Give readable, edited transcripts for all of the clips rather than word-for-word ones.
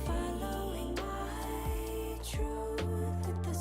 Following my truth with the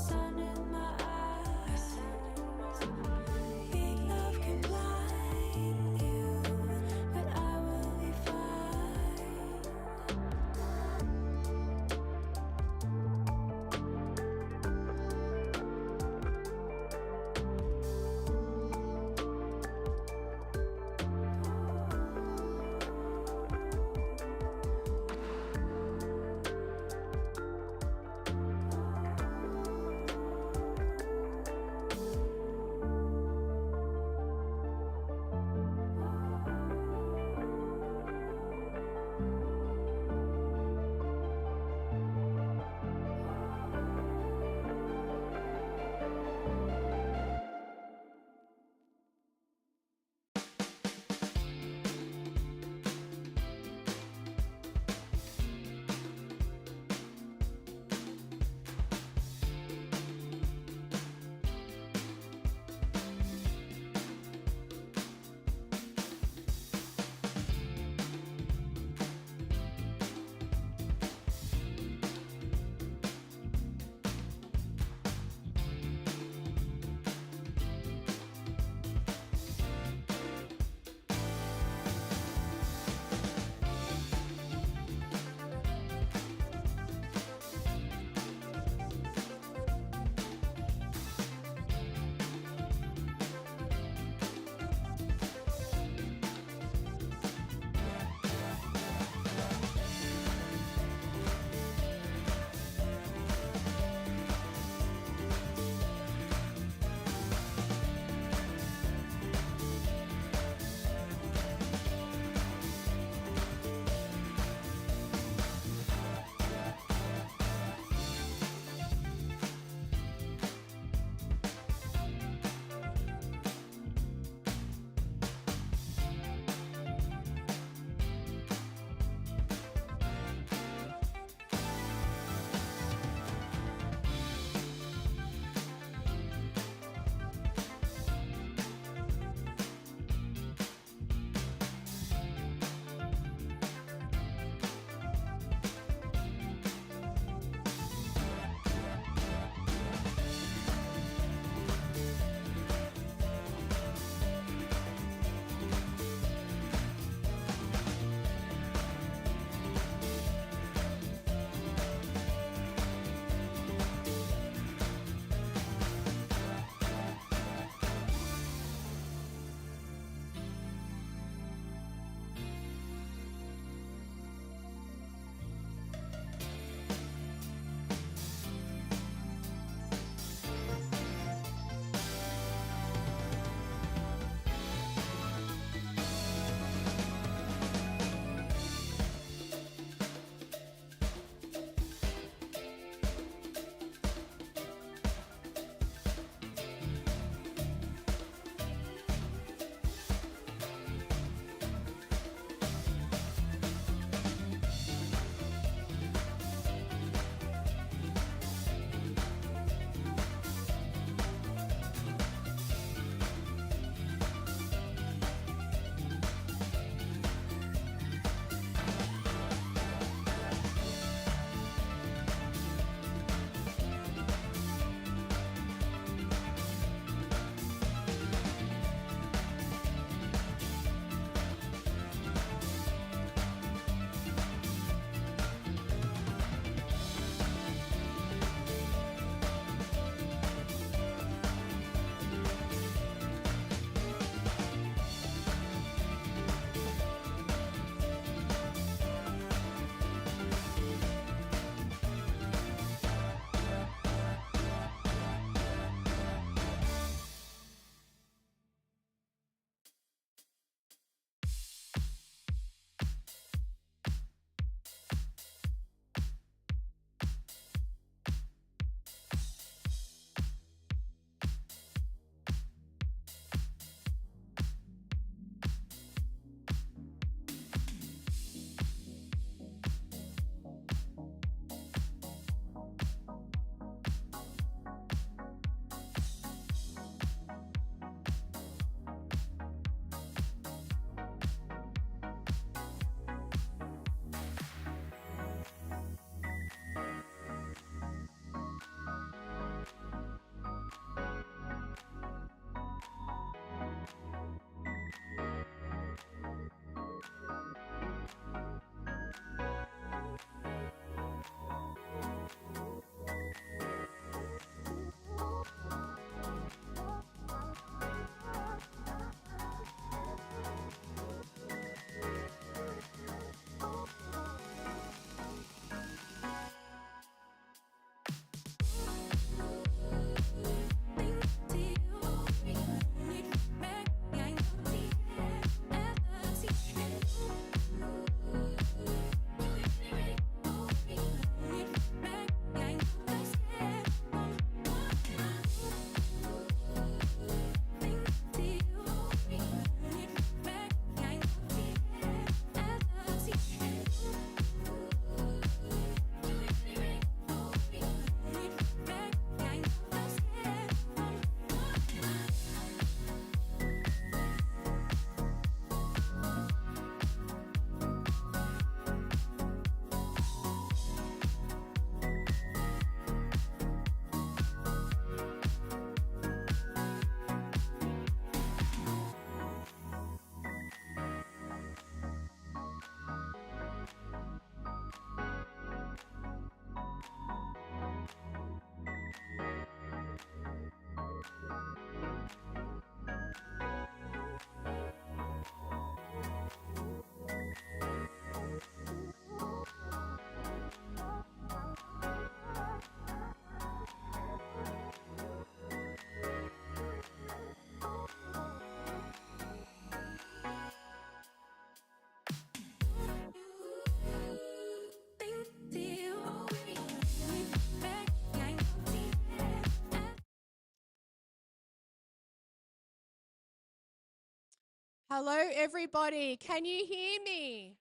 Hello, everybody. Can you hear me?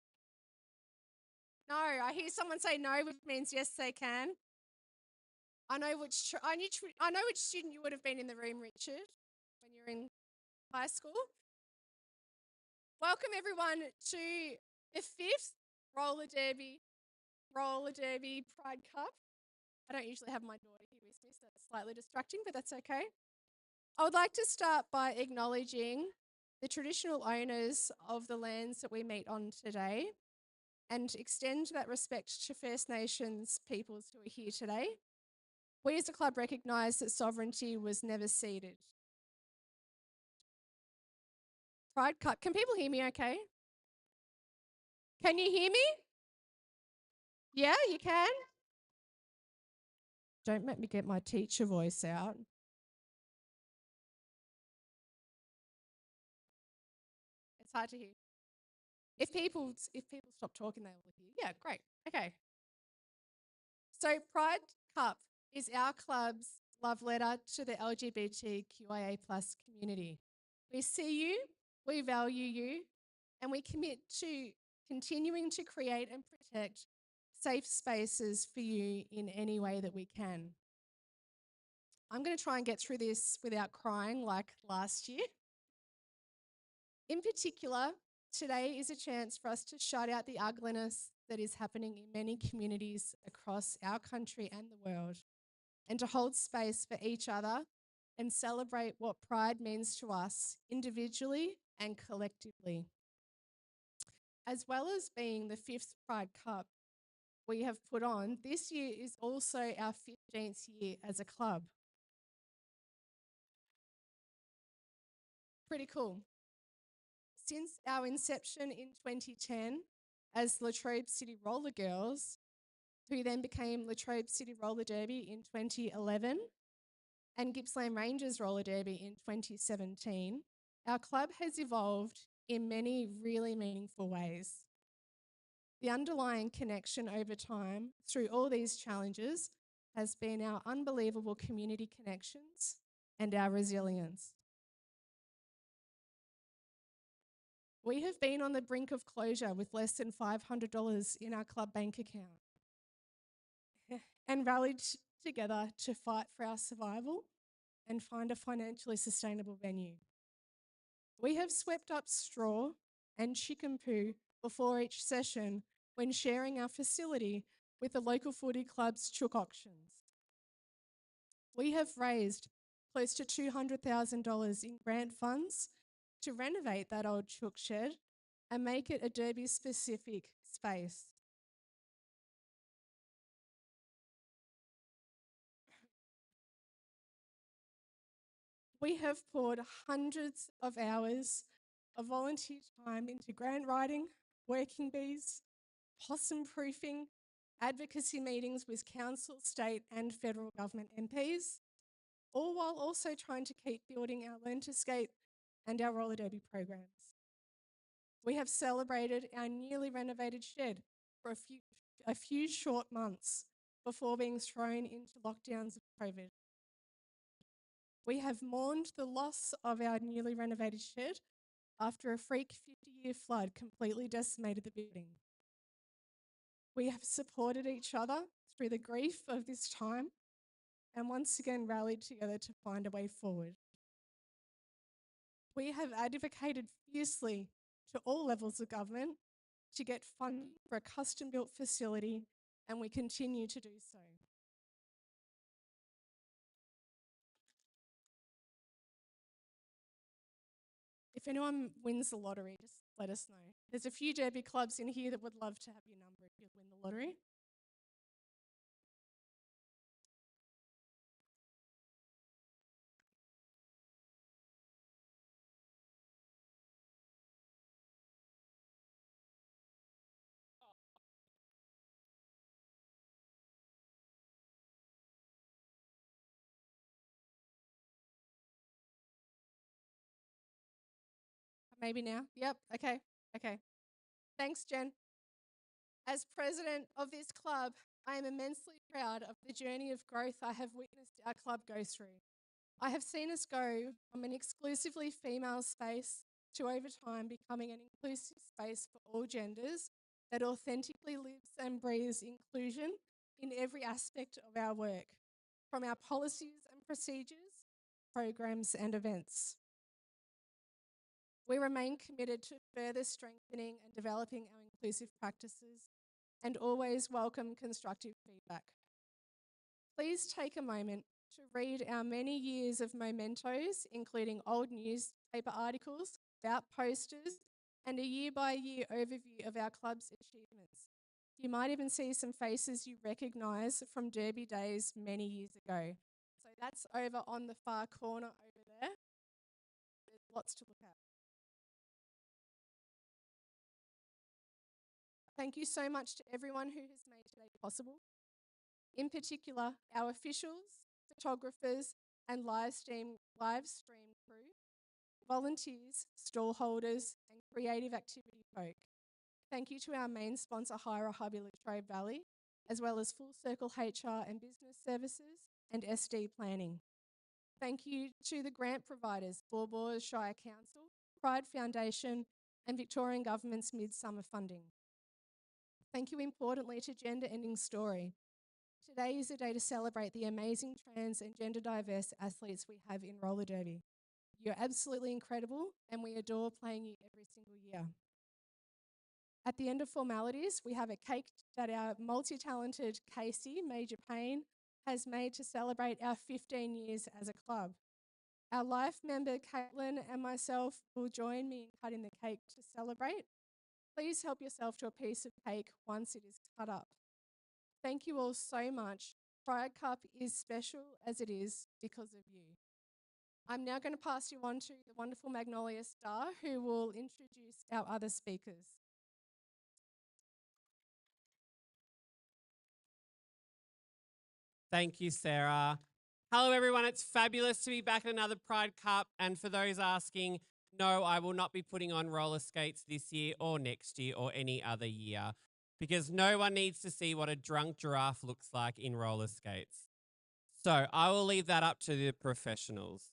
No, I hear someone say no, which means yes, they can. I know which student you would have been in the room, Richard, when you were in high school. Welcome everyone to the fifth roller derby, Pride Cup. I don't usually have my daughter here with me, so that's slightly distracting, but that's okay. I would like to start by acknowledging the traditional owners of the lands that we meet on today and extend that respect to First Nations peoples who are here today. We as a club recognise that sovereignty was never ceded. Pride Cup, can people hear me okay? Can you hear me? Yeah, you can? Don't make me get my teacher voice out. It's hard to hear. If people stop talking, they will hear. Yeah, great. Okay. So Pride Cup is our club's love letter to the LGBTQIA plus community. We see you, we value you, and we commit to continuing to create and protect safe spaces for you in any way that we can. I'm going to try and get through this without crying like last year. In particular, today is a chance for us to shut out the ugliness that is happening in many communities across our country and the world, and to hold space for each other and celebrate what pride means to us individually and collectively. As well as being the fifth Pride Cup we have put on, this year is also our 15th year as a club. Pretty cool. Since our inception in 2010 as Latrobe City Roller Girls, who then became Latrobe City Roller Derby in 2011 and Gippsland Ranges Roller Derby in 2017, our club has evolved in many really meaningful ways. The underlying connection over time through all these challenges has been our unbelievable community connections and our resilience. We have been on the brink of closure with less than $500 in our club bank account and rallied together to fight for our survival and find a financially sustainable venue. We have swept up straw and chicken poo before each session when sharing our facility with the local footy club's chook auctions. We have raised close to $200,000 in grant funds to renovate that old chook shed and make it a derby-specific space. We have poured hundreds of hours of volunteer time into grant writing, working bees, possum proofing, advocacy meetings with council, state and federal government MPs, all while also trying to keep building our Learn to Skate and our roller derby programs. We have celebrated our newly renovated shed for a few short months before being thrown into lockdowns of COVID. We have mourned the loss of our newly renovated shed after a freak 50-year flood completely decimated the building. We have supported each other through the grief of this time and once again rallied together to find a way forward. We have advocated fiercely to all levels of government to get funding for a custom-built facility, and we continue to do so. If anyone wins the lottery, just let us know. There's a few derby clubs in here that would love to have your number if you win the lottery. Maybe now? Yep, okay. Thanks, Jen. As president of this club, I am immensely proud of the journey of growth I have witnessed our club go through. I have seen us go from an exclusively female space to over time becoming an inclusive space for all genders that authentically lives and breathes inclusion in every aspect of our work, from our policies and procedures, programs and events. We remain committed to further strengthening and developing our inclusive practices and always welcome constructive feedback. Please take a moment to read our many years of mementos, including old newspaper articles, about posters, and a year-by-year overview of our club's achievements. You might even see some faces you recognise from Derby days many years ago. So that's over on the far corner over there. There's lots to look at. Thank you so much to everyone who has made today possible. In particular, our officials, photographers, and live stream crew, volunteers, stall holders, and creative activity folk. Thank you to our main sponsor, Hira Hubby Latrobe Valley, as well as Full Circle HR and Business Services and SD Planning. Thank you to the grant providers, Bawbaw Shire Council, Pride Foundation, and Victorian Government's Midsummer Funding. Thank you importantly to Gender Ending Story. Today is a day to celebrate the amazing trans and gender diverse athletes we have in roller derby. You're absolutely incredible and we adore playing you every single year. At the end of formalities, we have a cake that our multi-talented Casey, Major Payne, has made to celebrate our 15 years as a club. Our life member, Caitlin, and myself will join me in cutting the cake to celebrate. Please help yourself to a piece of cake once it is cut up. Thank you all so much. Pride Cup is special as it is because of you. I'm now going to pass you on to the wonderful Magnolia Star, who will introduce our other speakers. Thank you, Sarah. Hello, everyone. It's fabulous to be back at another Pride Cup. And for those asking, no, I will not be putting on roller skates this year or next year or any other year because no one needs to see what a drunk giraffe looks like in roller skates. So I will leave that up to the professionals.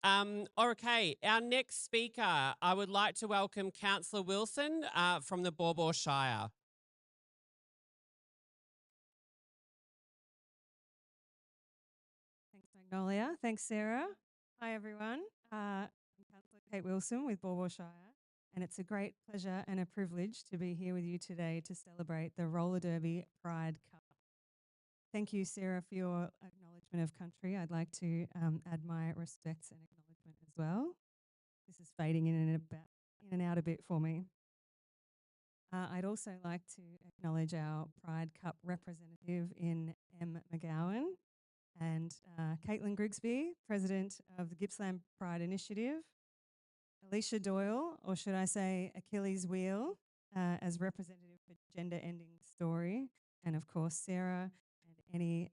Okay, our next speaker, I would like to welcome Councillor Wilson from the Bawbaw Shire. Thanks, Magnolia. Thanks, Sarah. Hi, everyone. I'm Councillor Kate Wilson with Bawbaw Shire, and it's a great pleasure and a privilege to be here with you today to celebrate the Roller Derby Pride Cup. Thank you, Sarah, for your acknowledgement of country. I'd like to add my respects and acknowledgement as well. This is fading in and out a bit for me. I'd also like to acknowledge our Pride Cup representative in M. McGowan, and Caitlin Grigsby, President of the Gippsland Pride Initiative, Alicia Doyle, or should I say Achilles Wheel, as representative for Gender Ending Story, and of course Sarah and any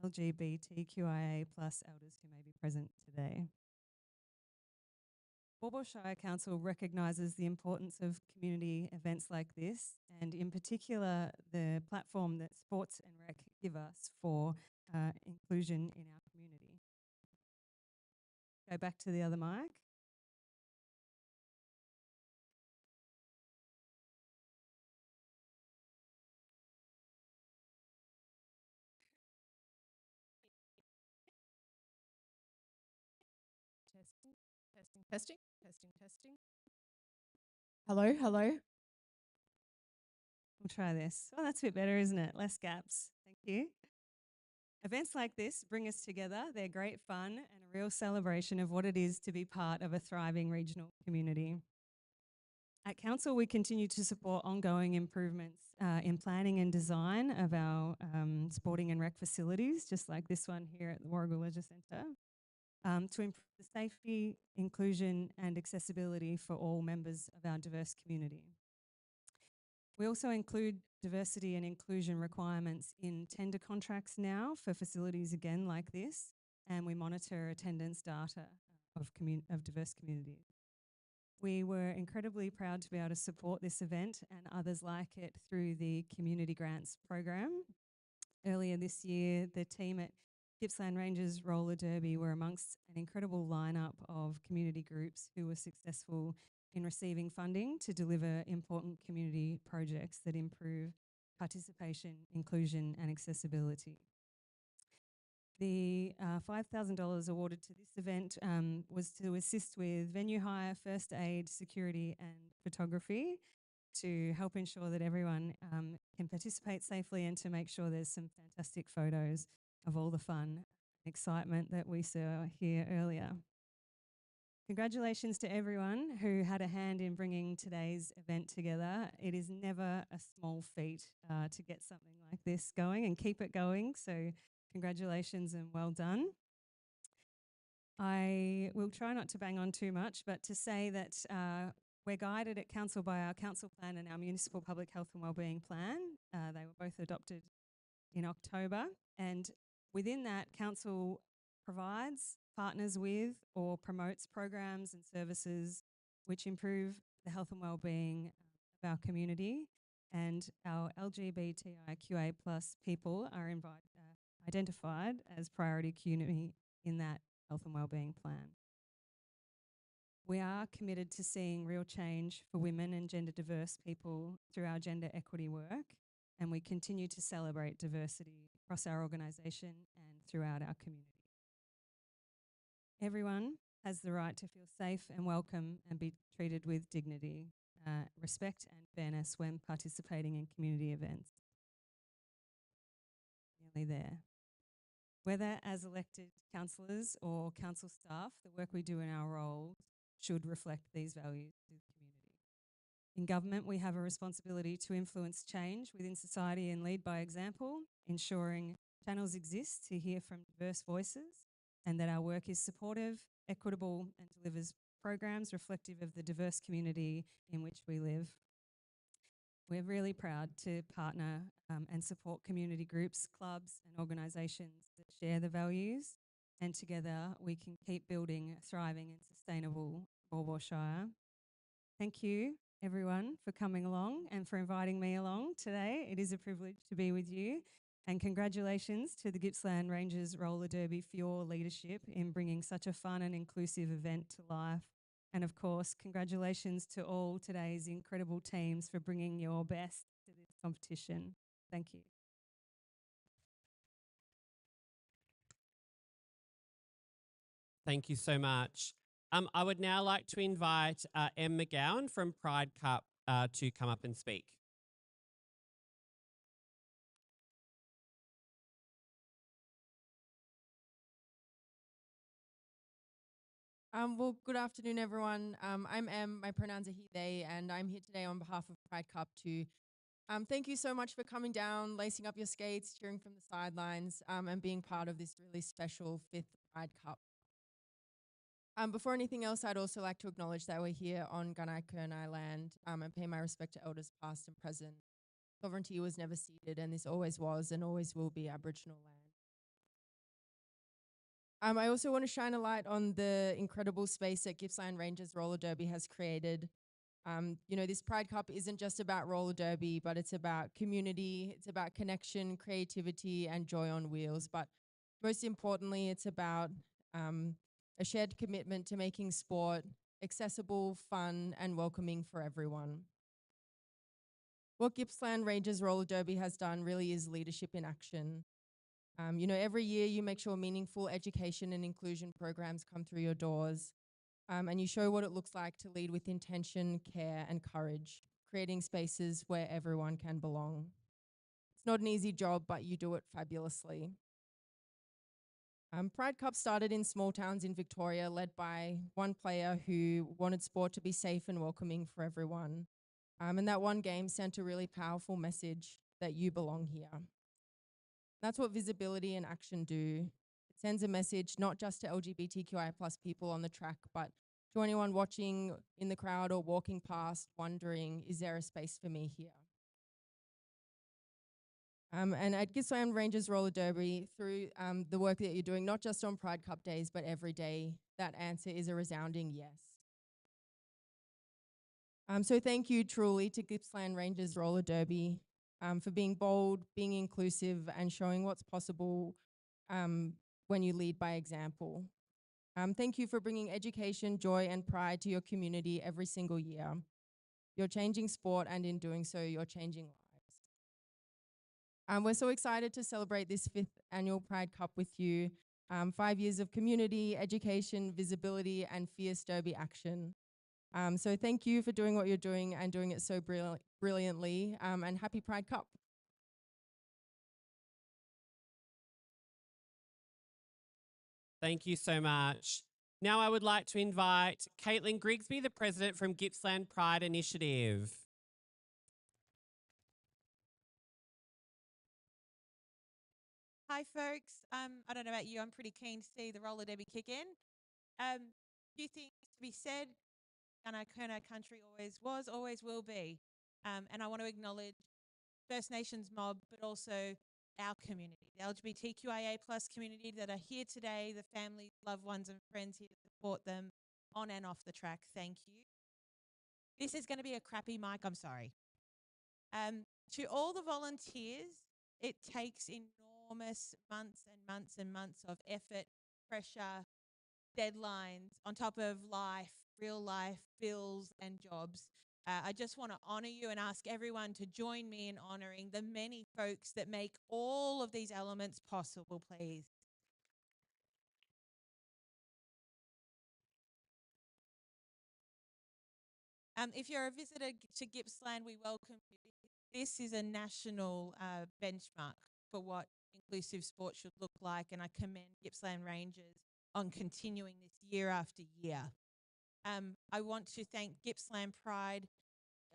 LGBTQIA plus elders who may be present today. Bawbaw Shire Council recognises the importance of community events like this, and in particular the platform that sports and rec give us for inclusion in our community. Go back to the other mic. Testing. Hello. We'll try this. Oh, that's a bit better, isn't it? Less gaps. Thank you. Events like this bring us together. They're great fun and a real celebration of what it is to be part of a thriving regional community. At Council, we continue to support ongoing improvements in planning and design of our sporting and rec facilities, just like this one here at the Warragul Leisure Centre, to improve the safety, inclusion and accessibility for all members of our diverse community. We also include diversity and inclusion requirements in tender contracts now for facilities again like this, and we monitor attendance data of diverse communities. We were incredibly proud to be able to support this event and others like it through the Community Grants program. Earlier this year, the team at Gippsland Ranges Roller Derby were amongst an incredible lineup of community groups who were successful in receiving funding to deliver important community projects that improve participation, inclusion and accessibility. The $5,000 awarded to this event was to assist with venue hire, first aid, security and photography to help ensure that everyone can participate safely and to make sure there's some fantastic photos of all the fun and excitement that we saw here earlier. Congratulations to everyone who had a hand in bringing today's event together. It is never a small feat to get something like this going and keep it going, so congratulations and well done. I will try not to bang on too much, but to say that we're guided at Council by our Council Plan and our Municipal Public Health and Wellbeing Plan. They were both adopted in October, and within that, Council provides, partners with or promotes programs and services which improve the health and wellbeing of our community, and our LGBTQIA+ people are identified as priority community in that health and wellbeing plan. We are committed to seeing real change for women and gender diverse people through our gender equity work, and we continue to celebrate diversity across our organisation and throughout our community. Everyone has the right to feel safe and welcome and be treated with dignity, respect and fairness when participating in community events. Nearly there. Whether as elected councillors or council staff, the work we do in our roles should reflect these values to the community. In government, we have a responsibility to influence change within society and lead by example, ensuring channels exist to hear from diverse voices and that our work is supportive, equitable and delivers programs reflective of the diverse community in which we live. We're really proud to partner and support community groups, clubs and organisations that share the values, and together we can keep building a thriving and sustainable Baw Baw Shire. Thank you everyone for coming along and for inviting me along today. It is a privilege to be with you, and congratulations to the Gippsland Ranges Roller Derby for your leadership in bringing such a fun and inclusive event to life. And of course, congratulations to all today's incredible teams for bringing your best to this competition. Thank you. Thank you so much. I would now like to invite Em McGowan from Pride Cup to come up and speak. Well, good afternoon, everyone. I'm Em, my pronouns are he, they, and I'm here today on behalf of Pride Cup to thank you so much for coming down, lacing up your skates, cheering from the sidelines, and being part of this really special 5th Pride Cup. Before anything else, I'd also like to acknowledge that we're here on Gunai Kurnai land and pay my respect to elders past and present. Sovereignty was never ceded, and this always was and always will be Aboriginal land. I also want to shine a light on the incredible space that Gippsland Ranges Roller Derby has created. You know, this Pride Cup isn't just about roller derby, but it's about community, it's about connection, creativity, and joy on wheels. But most importantly, it's about a shared commitment to making sport accessible, fun, and welcoming for everyone. What Gippsland Ranges Roller Derby has done really is leadership in action. You know, every year you make sure meaningful education and inclusion programs come through your doors, and you show what it looks like to lead with intention, care, and courage, creating spaces where everyone can belong. It's not an easy job, but you do it fabulously. Pride Cup started in small towns in Victoria, led by one player who wanted sport to be safe and welcoming for everyone. And that one game sent a really powerful message that you belong here. That's what visibility and action do. It sends a message not just to LGBTQIA+ people on the track, but to anyone watching in the crowd or walking past, wondering, is there a space for me here? And at Gippsland Ranges Roller Derby, through the work that you're doing, not just on Pride Cup days, but every day, that answer is a resounding yes. So thank you truly to Gippsland Ranges Roller Derby for being bold, being inclusive, and showing what's possible when you lead by example. Thank you for bringing education, joy, and pride to your community every single year. You're changing sport, and in doing so, you're changing lives. We're so excited to celebrate this 5th annual Pride Cup with you. 5 years of community, education, visibility, and fierce derby action. So thank you for doing what you're doing and doing it so brilliantly, and happy Pride Cup. Thank you so much. Now I would like to invite Caitlin Grigsby, the president from Gippsland Pride Initiative. Hi, folks. I don't know about you, I'm pretty keen to see the roller derby kick in. A few things to be said. Gunnar country always was, always will be. And I want to acknowledge First Nations mob, but also our community, the LGBTQIA plus community that are here today, the families, loved ones, and friends here to support them on and off the track. Thank you. This is going to be a crappy mic, I'm sorry. To all the volunteers, it takes enormous months and months and months of effort, pressure, deadlines, on top of life, real life, bills and jobs. I just want to honour you and ask everyone to join me in honouring the many folks that make all of these elements possible, please. If you're a visitor to Gippsland, we welcome you. This is a national benchmark for what inclusive sport should look like, and I commend Gippsland Ranges on continuing this year after year. I want to thank Gippsland Pride,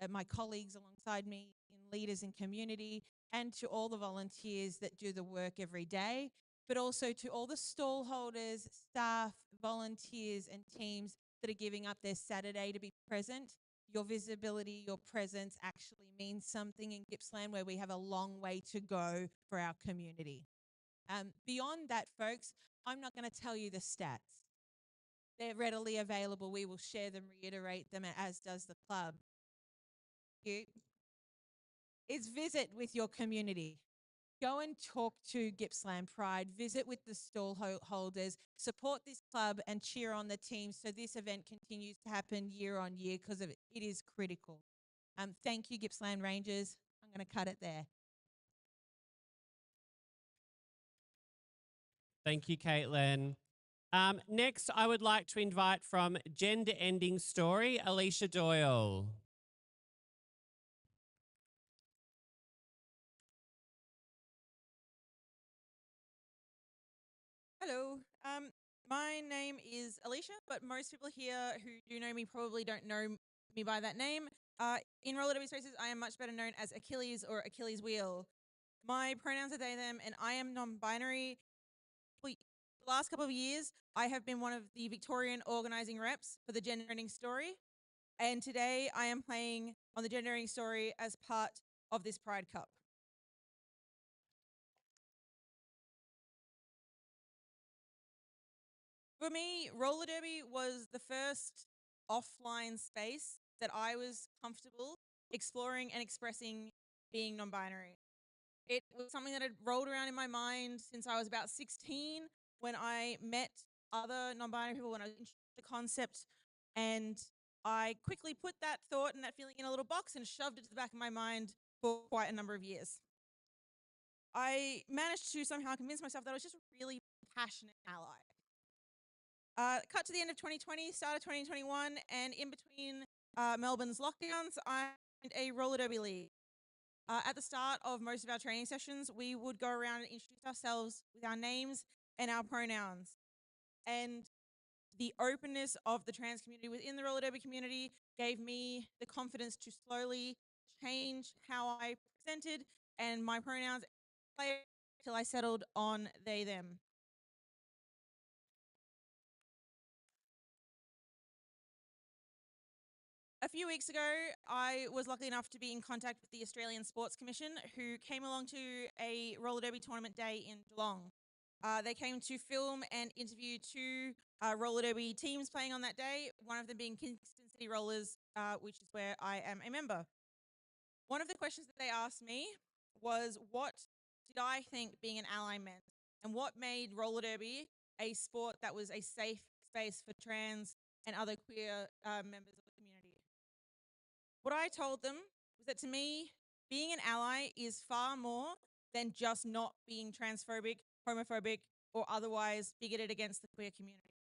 my colleagues alongside me in leaders and community, and to all the volunteers that do the work every day, but also to all the stall holders, staff, volunteers and teams that are giving up their Saturday to be present. Your visibility, your presence actually means something in Gippsland, where we have a long way to go for our community. Beyond that, folks, I'm not going to tell you the stats. They're readily available. We will share them, reiterate them, as does the club. Is visit with your community. Go and talk to Gippsland Pride, visit with the stall holders, support this club and cheer on the team so this event continues to happen year on year, because it is critical. Thank you, Gippsland Rangers. I'm going to cut it there. Thank you, Caitlin. Next, I would like to invite from Gender Ending Story, Alicia Doyle. Hello, my name is Alicia, but most people here who do know me probably don't know me by that name. In roller derby spaces, I am much better known as Achilles or Achilles wheel. My pronouns are they, them, and I am non-binary. For the last couple of years, I have been one of the Victorian organising reps for the Gender Ending Story, and today I am playing on the Gender Ending Story as part of this Pride Cup. For me, roller derby was the first offline space that I was comfortable exploring and expressing being non-binary. It was something that had rolled around in my mind since I was about 16, when I met other non-binary people, when I was introduced to the concept, and I quickly put that thought and that feeling in a little box and shoved it to the back of my mind for quite a number of years. I managed to somehow convince myself that I was just a really passionate ally. Cut to the end of 2020, start of 2021, and in between Melbourne's lockdowns, I joined a roller derby league. At the start of most of our training sessions, we would go around and introduce ourselves with our names and our pronouns. And the openness of the trans community within the roller derby community gave me the confidence to slowly change how I presented and my pronouns until I settled on they, them. A few weeks ago, I was lucky enough to be in contact with the Australian Sports Commission, who came along to a roller derby tournament day in Geelong. They came to film and interview two roller derby teams playing on that day, one of them being Kingston City Rollers, which is where I am a member. One of the questions that they asked me was, what did I think being an ally meant? and what made roller derby a sport that was a safe space for trans and other queer members of the community. What I told them was that to me, being an ally is far more than just not being transphobic, homophobic, or otherwise bigoted against the queer community.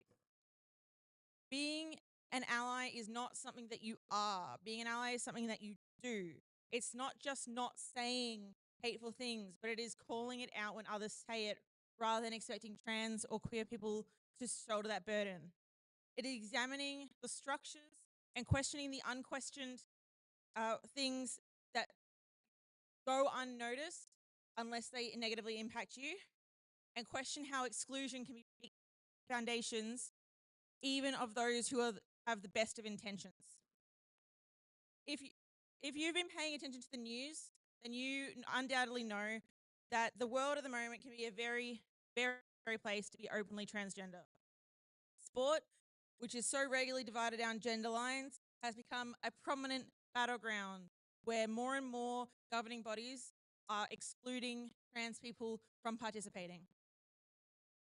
Being an ally is not something that you are. Being an ally is something that you do. It's not just not saying hateful things, but it is calling it out when others say it rather than expecting trans or queer people to shoulder that burden. It is examining the structures and questioning the unquestioned things that go unnoticed unless they negatively impact you, and question how exclusion can be foundations even of those who have the best of intentions. If you've been paying attention to the news, then you undoubtedly know that the world at the moment can be a very, very, very place to be openly transgender. Sport, which is so regularly divided down gender lines, has become a prominent battleground where more and more governing bodies are excluding trans people from participating.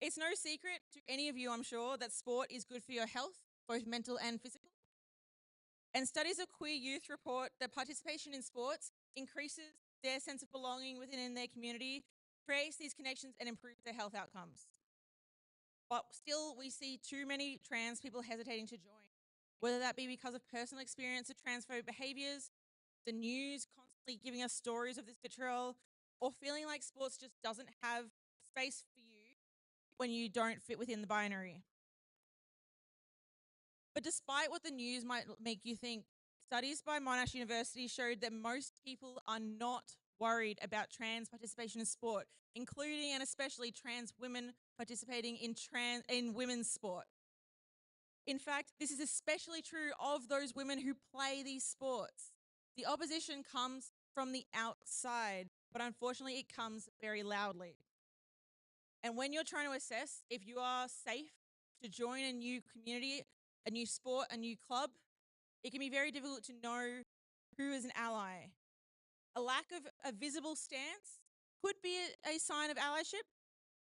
It's no secret to any of you, I'm sure, that sport is good for your health, both mental and physical. And studies of queer youth report that participation in sports increases their sense of belonging within their community, creates these connections, and improves their health outcomes. But still, we see too many trans people hesitating to join, whether that be because of personal experience of transphobic behaviours, the news constantly giving us stories of this vitriol, or feeling like sports just doesn't have space for you when you don't fit within the binary. But despite what the news might make you think, studies by Monash University showed that most people are not worried about trans participation in sport, including and especially trans women participating in women's sport. In fact, this is especially true of those women who play these sports. The opposition comes from the outside, but unfortunately it comes very loudly. And when you're trying to assess if you are safe to join a new community, a new sport, a new club, it can be very difficult to know who is an ally. A lack of a visible stance could be a sign of allyship,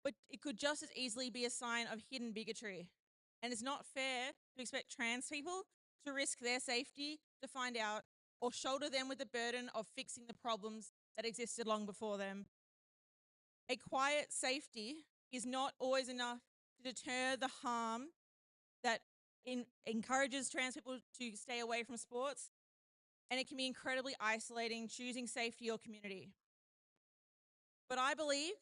but it could just as easily be a sign of hidden bigotry. And it's not fair to expect trans people to risk their safety to find out or shoulder them with the burden of fixing the problems that existed long before them. A quiet safety is not always enough to deter the harm that encourages trans people to stay away from sports, and it can be incredibly isolating choosing safety or community. But I believe,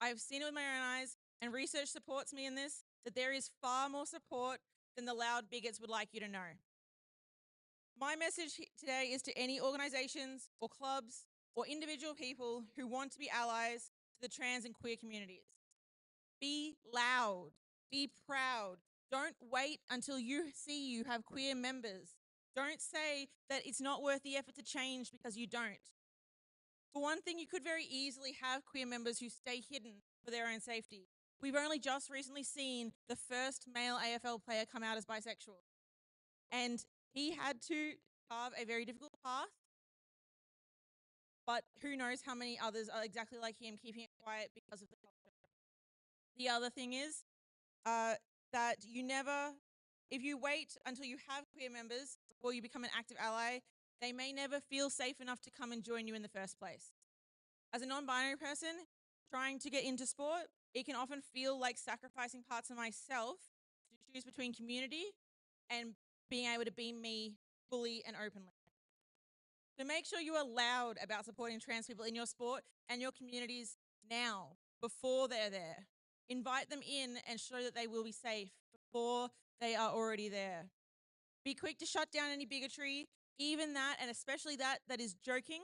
I've seen it with my own eyes, and research supports me in this, that there is far more support than the loud bigots would like you to know. My message today is to any organisations or clubs or individual people who want to be allies to the trans and queer communities. Be loud, be proud. Don't wait until you see you have queer members. Don't say that it's not worth the effort to change because you don't. For one thing, you could very easily have queer members who stay hidden for their own safety. We've only just recently seen the first male AFL player come out as bisexual. And he had to carve a very difficult path, but who knows how many others are exactly like him, keeping it quiet because of the culture. The other thing is that if you wait until you have queer members before you become an active ally, they may never feel safe enough to come and join you in the first place. As a non-binary person trying to get into sport, it can often feel like sacrificing parts of myself to choose between community and being able to be me fully and openly. So make sure you are loud about supporting trans people in your sport and your communities now, before they're there. Invite them in and show that they will be safe before they are already there. Be quick to shut down any bigotry, even that, and especially that is joking,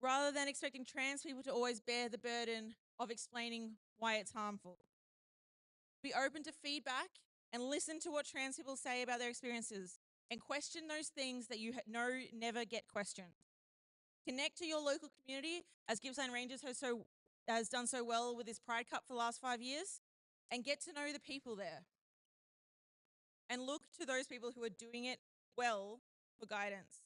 rather than expecting trans people to always bear the burden of explaining why it's harmful. Be open to feedback and listen to what trans people say about their experiences and question those things that you know never get questioned. Connect to your local community, as Gippsland Ranges has done so well with this Pride Cup for the last 5 years, and get to know the people there. And look to those people who are doing it well for guidance.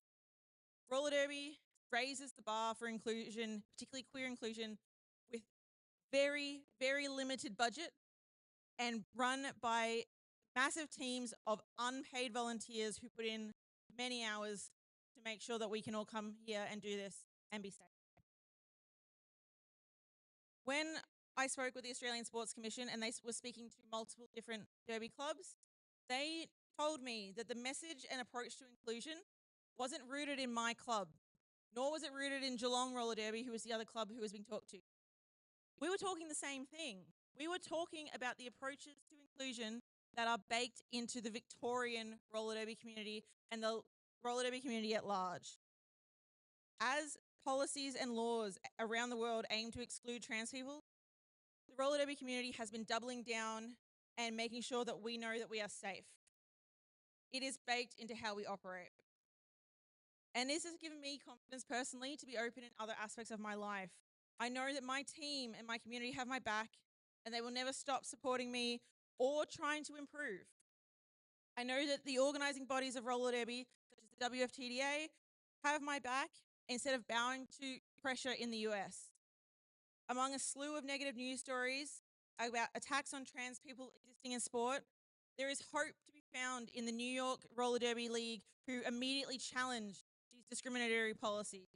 Roller derby raises the bar for inclusion, particularly queer inclusion, with very, very limited budget and run by massive teams of unpaid volunteers who put in many hours to make sure that we can all come here and do this and be safe. When I spoke with the Australian Sports Commission and they were speaking to multiple different derby clubs, they told me that the message and approach to inclusion wasn't rooted in my club, nor was it rooted in Geelong Roller Derby, who was the other club who was being talked to. We were talking the same thing. We were talking about the approaches to inclusion that are baked into the Victorian roller derby community and the roller derby community at large. As policies and laws around the world aim to exclude trans people, the roller derby community has been doubling down and making sure that we know that we are safe. It is baked into how we operate. And this has given me confidence personally to be open in other aspects of my life. I know that my team and my community have my back and they will never stop supporting me or trying to improve. I know that the organising bodies of roller derby, such as the WFTDA, have my back instead of bowing to pressure in the US. Among a slew of negative news stories about attacks on trans people existing in sport, there is hope to be found in the New York Roller Derby League, who immediately challenged these discriminatory policies.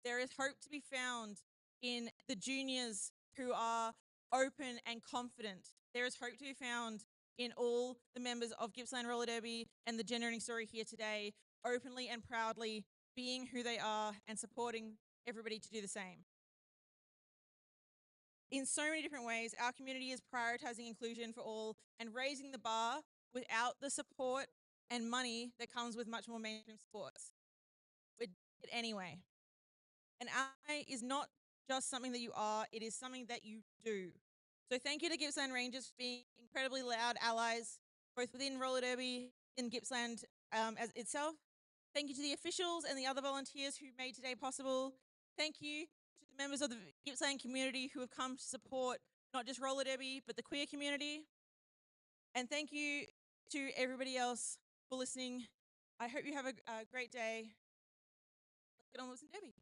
There is hope to be found in the juniors who are open and confident. There is hope to be found in all the members of Gippsland Roller Derby and the Generating Story here today, openly and proudly being who they are and supporting everybody to do the same. In so many different ways, our community is prioritising inclusion for all and raising the bar without the support and money that comes with much more mainstream sports. We do it anyway. An ally is not just something that you are, it is something that you do. So thank you to Gippsland Rangers for being incredibly loud allies, both within roller derby and Gippsland as itself. Thank you to the officials and the other volunteers who made today possible. Thank you to the members of the Gippsland community who have come to support not just roller derby, but the queer community. And thank you to everybody else for listening. I hope you have a great day. Let's get on with some derby.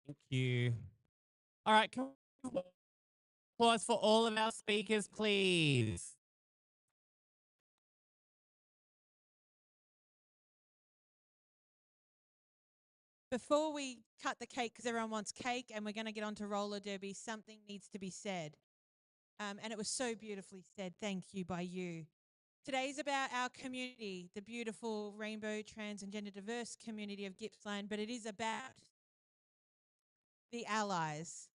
Thank you. All right, can we have applause for all of our speakers, please? Before we cut the cake, because everyone wants cake and we're going to get on to roller derby, something needs to be said. And it was so beautifully said. Thank you by you. Today's about our community, the beautiful rainbow, trans and gender diverse community of Gippsland, but it is about the allies.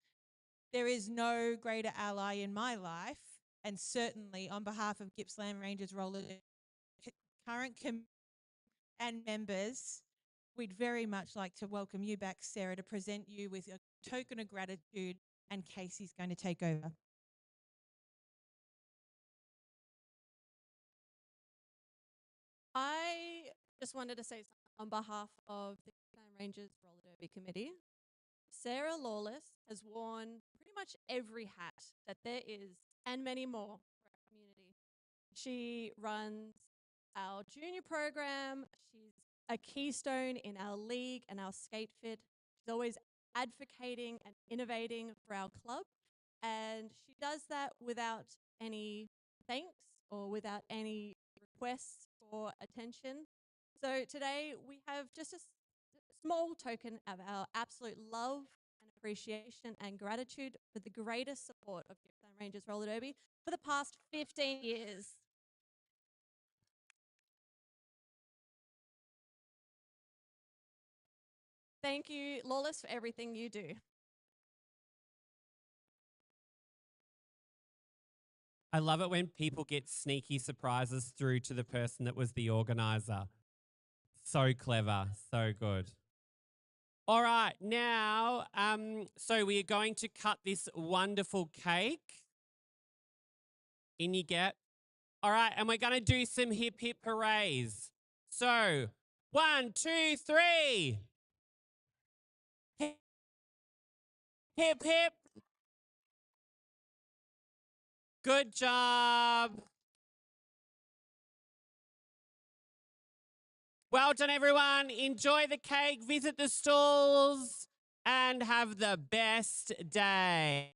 There is no greater ally in my life, and certainly on behalf of Gippsland Ranges Roller current and members, we'd very much like to welcome you back, Sarah, to present you with a token of gratitude, and Casey's going to take over. I just wanted to say something on behalf of the Gippsland Ranges Roller Derby Committee. Sarah Lawless has worn pretty much every hat that there is and many more for our community. She runs our junior program. She's a keystone in our league and our skate fit. She's always advocating and innovating for our club. And she does that without any thanks or without any requests for attention. So today we have just a small token of our absolute love and appreciation and gratitude for the greatest support of Gippsland Ranges Roller Derby for the past 15 years. Thank you, Lawless, for everything you do. I love it when people get sneaky surprises through to the person that was the organizer. So clever, so good. All right, now, so we are going to cut this wonderful cake. In you get. All right, and we're going to do some hip hip hoorays. So, 1, 2, 3. Hip, hip, hip. Good job. Well done, everyone. Enjoy the cake. Visit the stalls. and have the best day.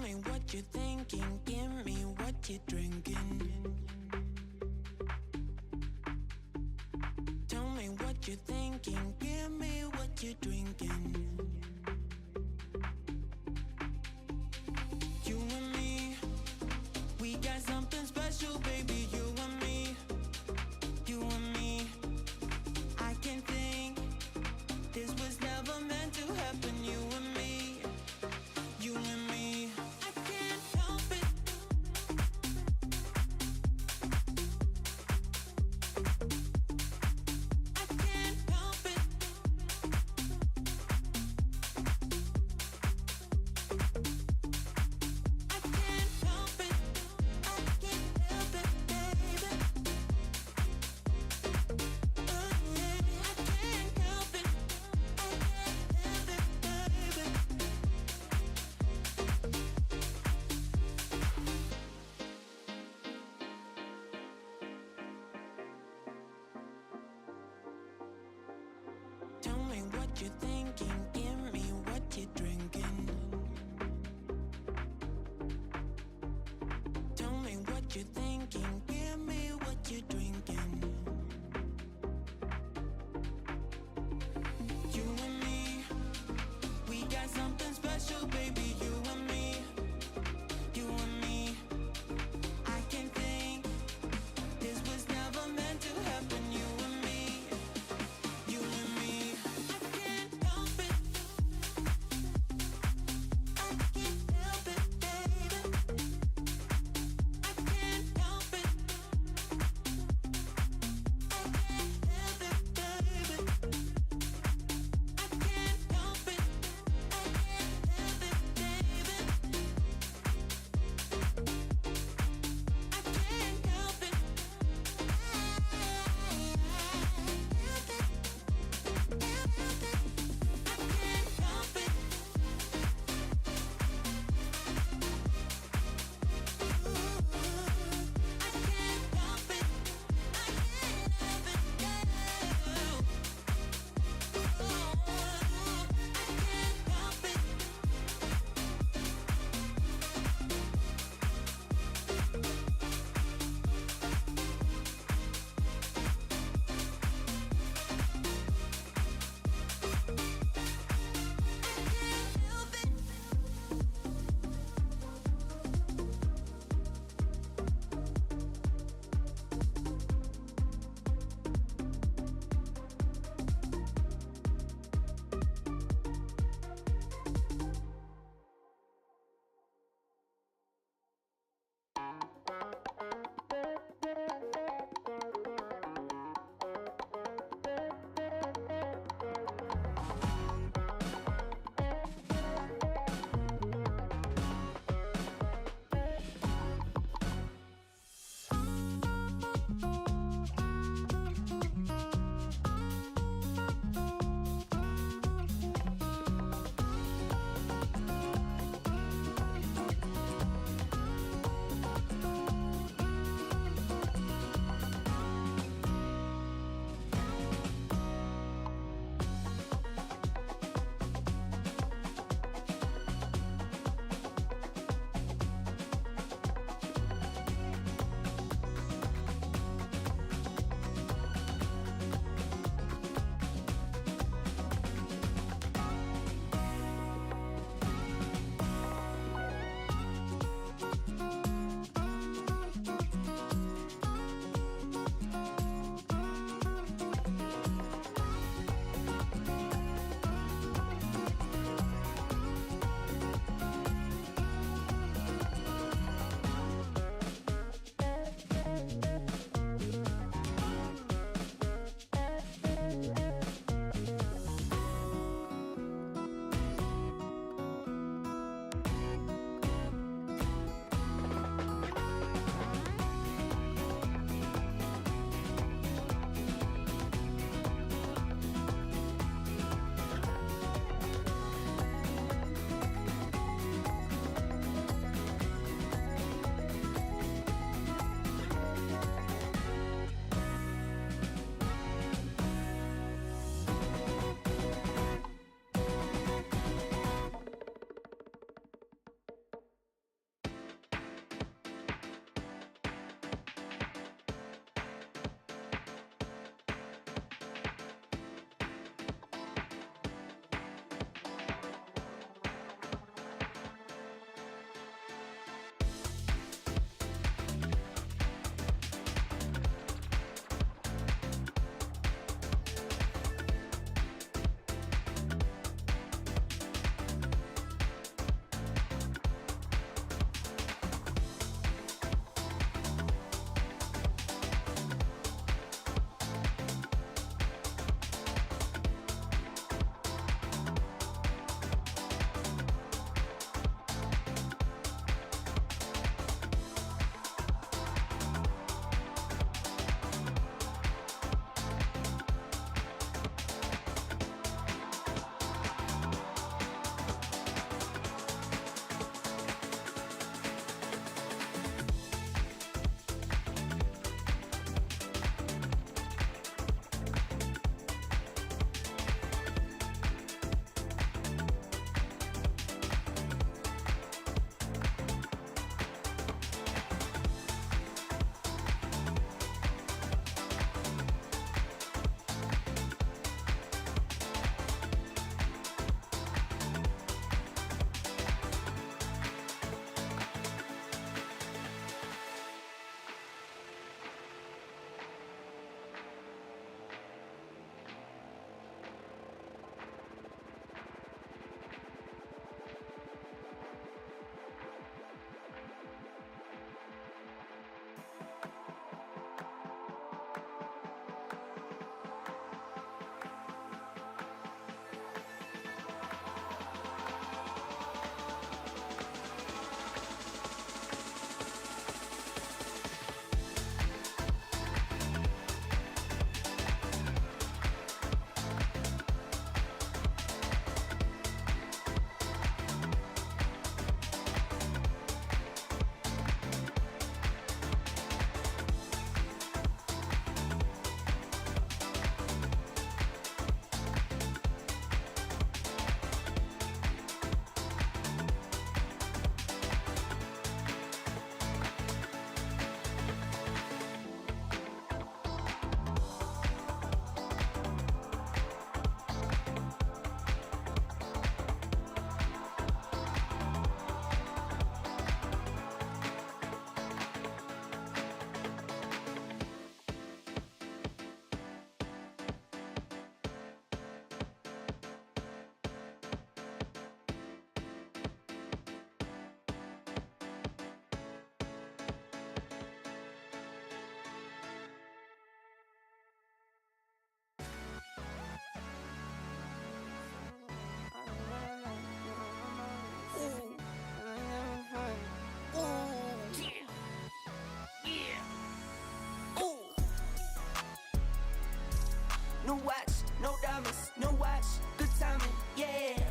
me what you're thinking, give me what you're drinking. Tell me what you're thinking, give me what you're drinking. You and me, we got something special, baby. You and me, you and me. I can think this was never meant to happen. You and me, you and me. I can't help it. I can't help it. I can't help it. I can't help it, baby. Oh yeah, I can't help it. I can't help it, baby. Tell me what you're thinking, give me what you're drinking. Tell me what you're thinking, give me what you're drinking. You and me, we got something special, baby. You and me, you and me. I can think this was never meant to happen. You and me, you and me. I can't help it. New watch, no diamonds, no watch, good timing, yeah.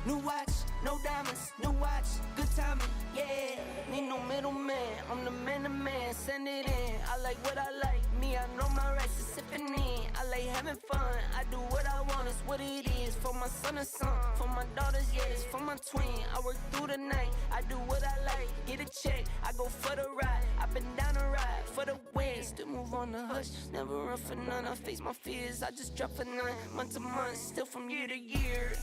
New watch, no diamonds, new watch, good timing, yeah. Need no middleman, I'm the man to man, send it in. I like what I like, me, I know my rights is sipping in. I like having fun, I do what I want, it's what it is. For my son and son, for my daughters, yeah, it's for my twin. I work through the night, I do what I like, get a check, I go for the ride. I've been down the ride for the win, still move on the hush, never run for none. I face my fears, I just drop a 9, month to month, still from year to year.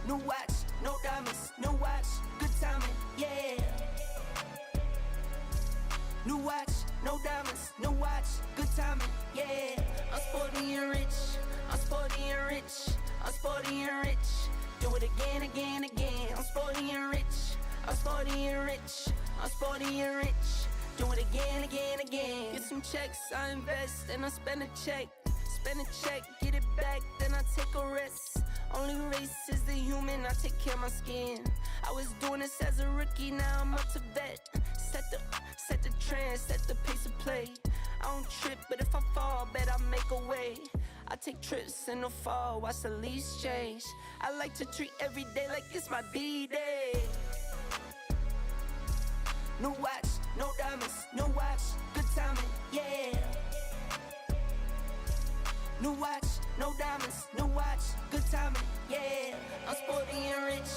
New watch, no diamonds, no watch, good timing, yeah. New watch, no diamonds, no watch, good timing, yeah. I'm sporty and rich, I'm sporty and rich, I'm sporty and rich. Do it again, again, again. I'm sporty and rich, I'm sporty and rich, I'm sporty and rich. Do it again, again, again. Get some checks, I invest, and I spend a check. Spend a check, get it back, then I take a rest. Only race is the human, I take care of my skin. I was doing this as a rookie, now I'm up to vet. Set the trend, set the pace of play. I don't trip, but if I fall, bet I make a way. I take trips in the fall, watch the leaves change. I like to treat every day like it's my B-day. New watch, no diamonds, no watch, good timing, yeah. New watch, no diamonds, no watch, good timing, yeah. I'm sporty and rich,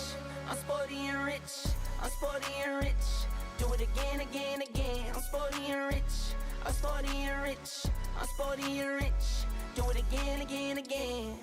I'm sporty and rich, I'm sporty and rich. Do it again, again, again. I'm sporty and rich, I'm sporty and rich, I'm sporty and rich. Do it again, again, again.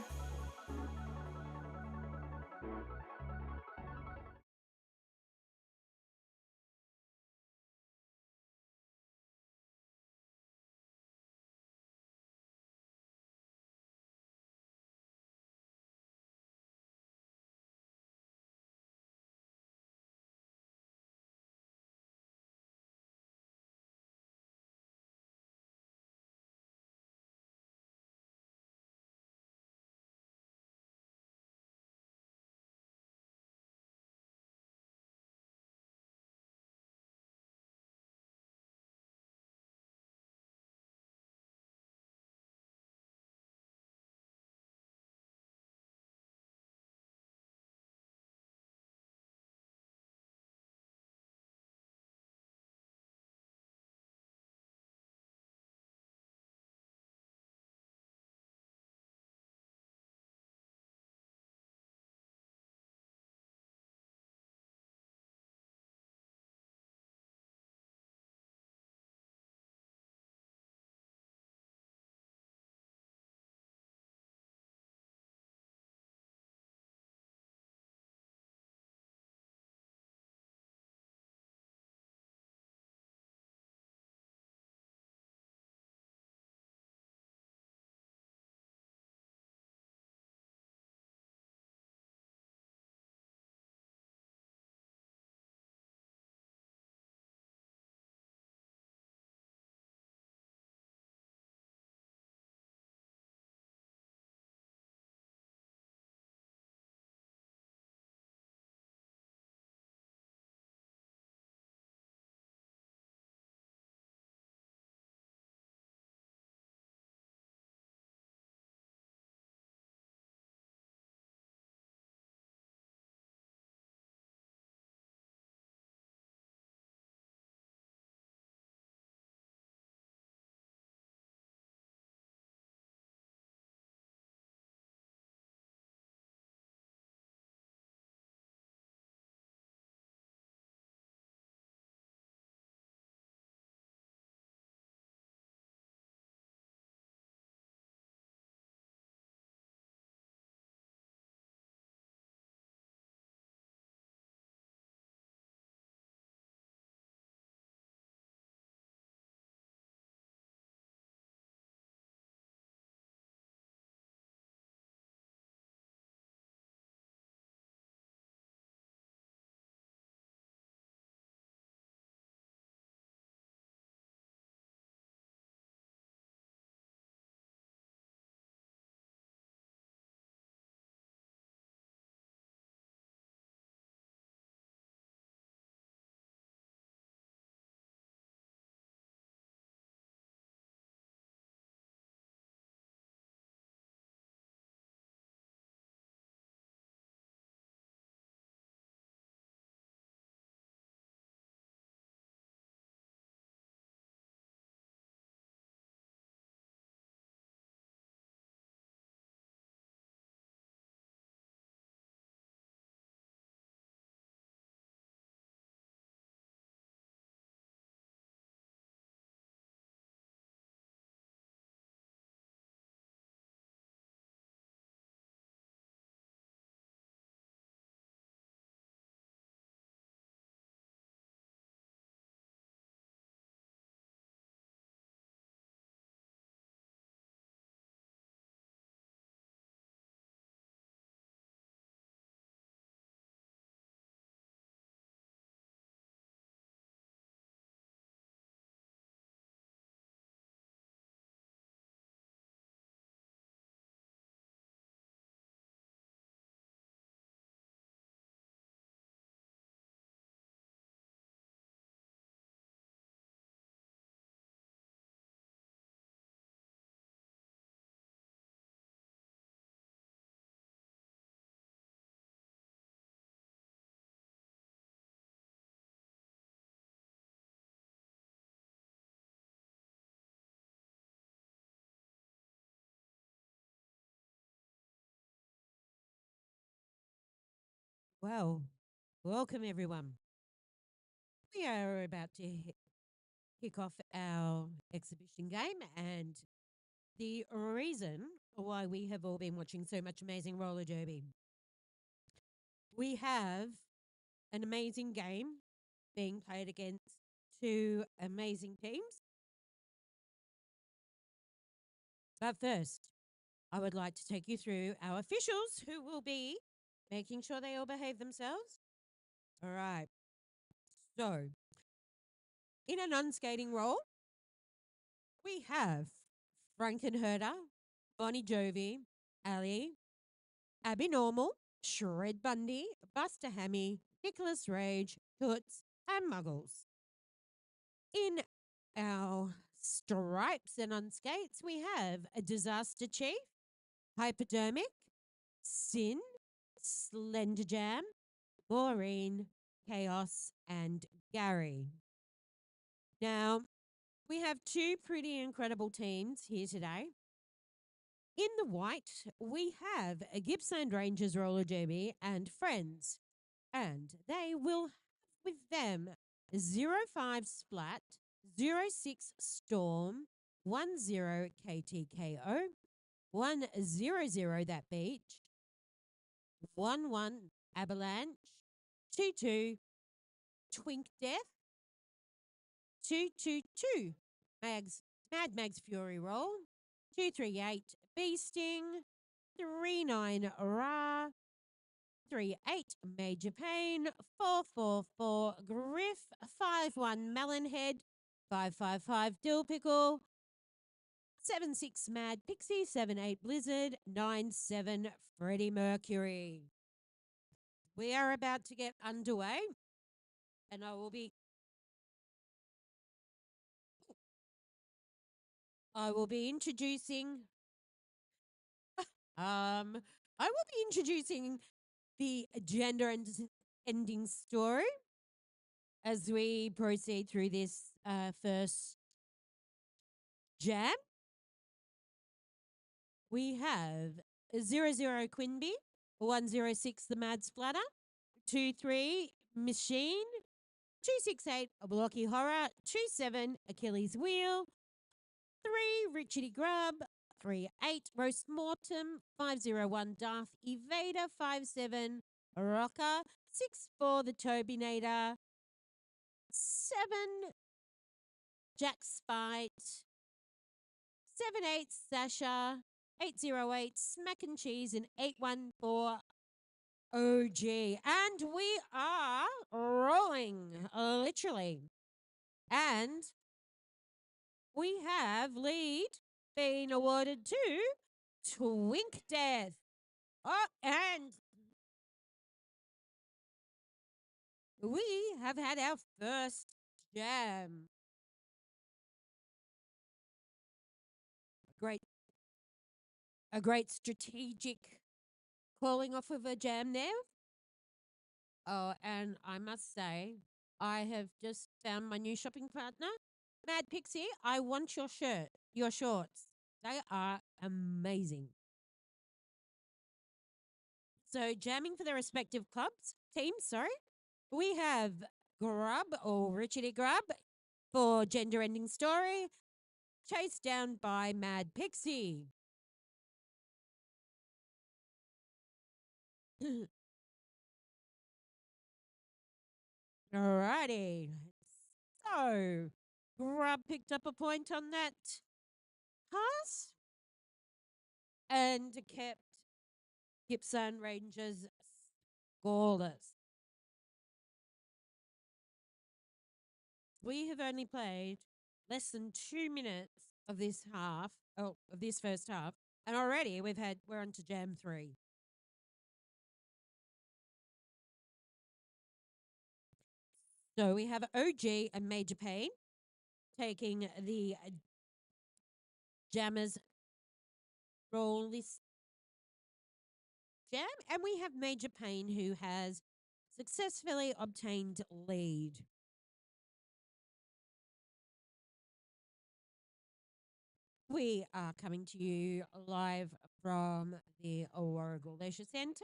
Well, welcome everyone. We are about to kick off our exhibition game, and the reason why we have all been watching so much amazing roller derby. We have an amazing game being played against two amazing teams. But first, I would like to take you through our officials who will be making sure they all behave themselves. All right. So, in a non-skating role, we have Frankenherder, Bonnie Jovi, Ali, Abby Normal, Shred Bundy, Buster Hammy, Nicholas Rage, Toots, and Muggles. In our stripes and on skates, we have a Disaster Chief, Hypodermic, Sin, Slender Jam, Maureen, Chaos, and Gary. Now, we have two pretty incredible teams here today. In the white, we have a Gippsland Ranges Roller Derby and Friends, and they will have with them 05 Splat, 06 Storm, 10 KTKO, 100 That Beach, 11 Avalanche, 22 Twink Death, 222 Mad Mag's Fury Roll, 238 Bee Sting, 39 Ra, 38 Major Pain, 444 Griff, 51 Melonhead, 555 Dill Pickle, 76 Mad Pixie, 78 Blizzard, 97 Freddie Mercury. We are about to get underway, and I will be introducing I will be introducing the gender and ending story as we proceed through this first jam. We have 00 Quinby, 106 The Mad Splatter, 23 Machine, 268 Blocky Horror, 27 Achilles Wheel, 3 Richardy Grub, 38 Roast Mortem, 501 Darth Evader, 57 Rocker, 64 The Tobinator, 7 Jack Spite, 78 Sasha, 808 Smack and Cheese, and 814 OG. And we are rolling, literally. And we have lead being awarded to Twink Death. Oh, and we have had our first jam. A great strategic calling off of a jam there. Oh, and I must say, I have just found my new shopping partner. Mad Pixie, I want your shorts. They are amazing. So jamming for the respective teams, we have Grub or Richardy Grub for Gender Ending Story, chased down by Mad Pixie. Alrighty. So, Grub picked up a point on that pass and kept Gippsland Ranges scoreless. We have only played less than 2 minutes of this first half, and already we're on to jam 3. So we have OG and Major Pain taking the Jammers roll this jam, and we have Major Pain who has successfully obtained lead. We are coming to you live from the Warragul Leisure Centre,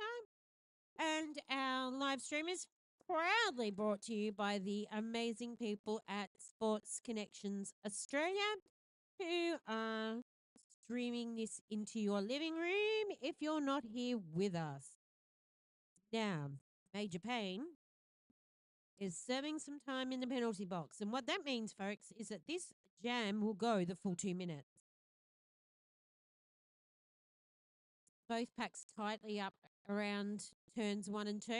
And our live stream is proudly brought to you by the amazing people at Sports Connections Australia, who are streaming this into your living room if you're not here with us. Now, Major Payne is serving some time in the penalty box. And what that means, folks, is that this jam will go the full 2 minutes. Both packs tightly up around turns 1 and 2.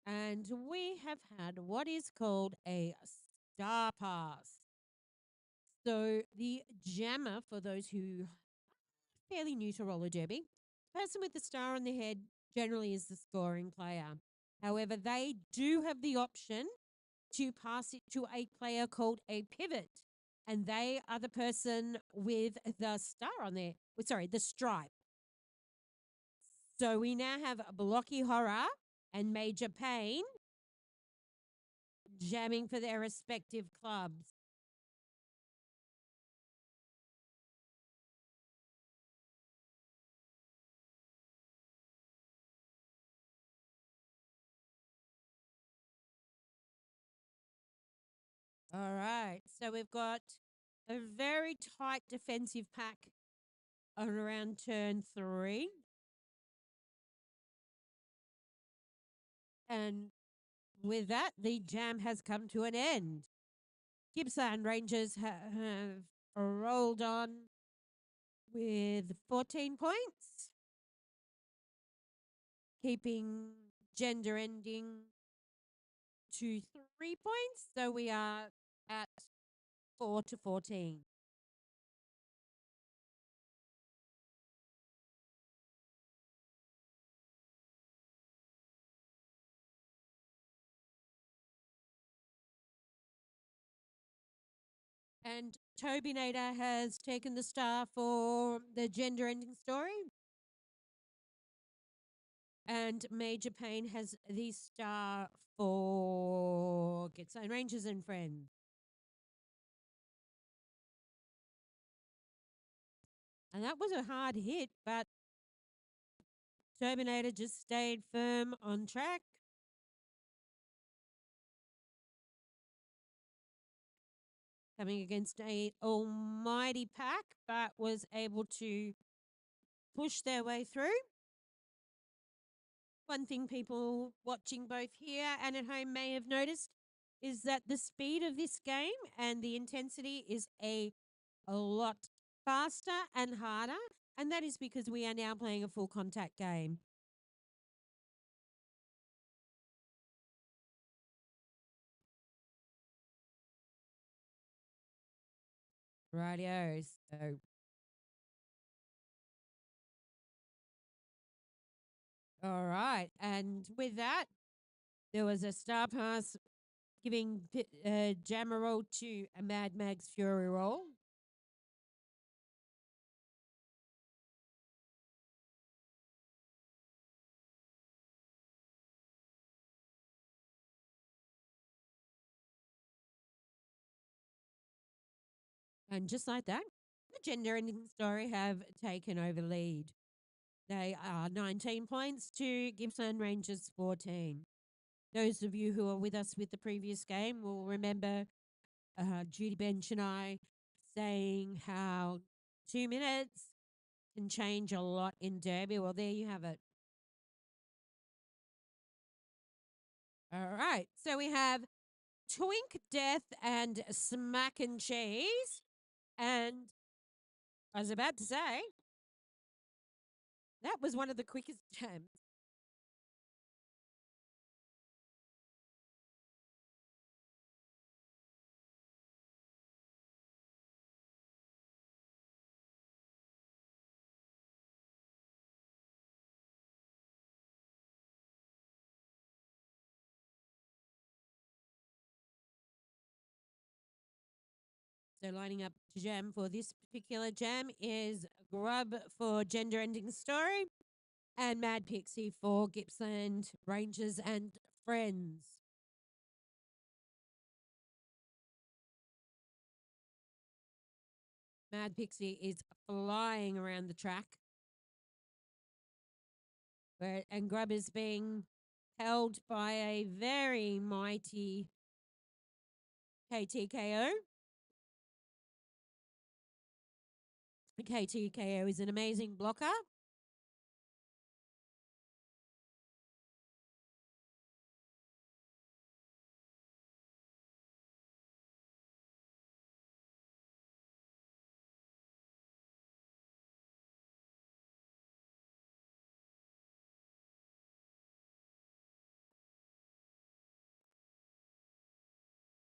And we have had what is called a star pass. So the jammer, for those who are fairly new to roller derby, person with the star on their head generally is the scoring player. However, they do have the option to pass it to a player called a pivot, and they are the person with the star on their, the stripe. So we now have Blocky Horror and Major Payne jamming for their respective clubs. All right, so we've got a very tight defensive pack on around turn 3. And with that, the jam has come to an end. Gippsland Rangers have rolled on with 14 points, keeping gender ending to 3 points. So we are at 4 to 14. And Toby Nader has taken the star for the gender ending story. And Major Payne has the star for Gippsland Ranges and Friends. And that was a hard hit, but Terminator just stayed firm on track. Coming against a almighty pack, but was able to push their way through. One thing people watching both here and at home may have noticed is that the speed of this game and the intensity is a lot faster and harder, and that is because we are now playing a full contact game. Rightio, so all right, and with that, there was a star pass giving Jammer roll to a Mad Mag's Fury roll. And just like that, the gender ending story have taken over lead. They are 19 points to Gippsland Ranges 14. Those of you who are with us with the previous game will remember Judy Bench and I saying how 2 minutes can change a lot in Derby. Well, there you have it. All right, so we have Twink, Death, and Smack and Cheese. And I was about to say, that was one of the quickest jams. So lining up to jam for this particular jam is Grub for Gender Ending Story and Mad Pixie for Gippsland Ranges and Friends. Mad Pixie is flying around the track. and Grub is being held by a very mighty KTKO. KTKO is an amazing blocker.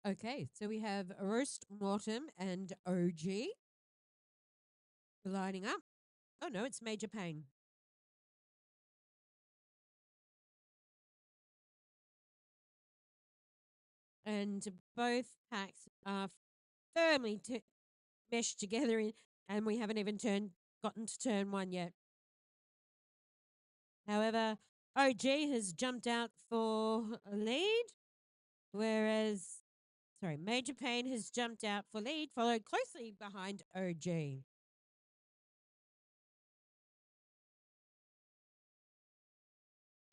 Okay, so we have Roast Mortem and OG lining up. Oh no, it's Major Pain. And both packs are firmly meshed together, and we haven't even gotten to turn one yet. However, OG has jumped out for a lead, whereas, Major Pain has jumped out for lead, followed closely behind OG.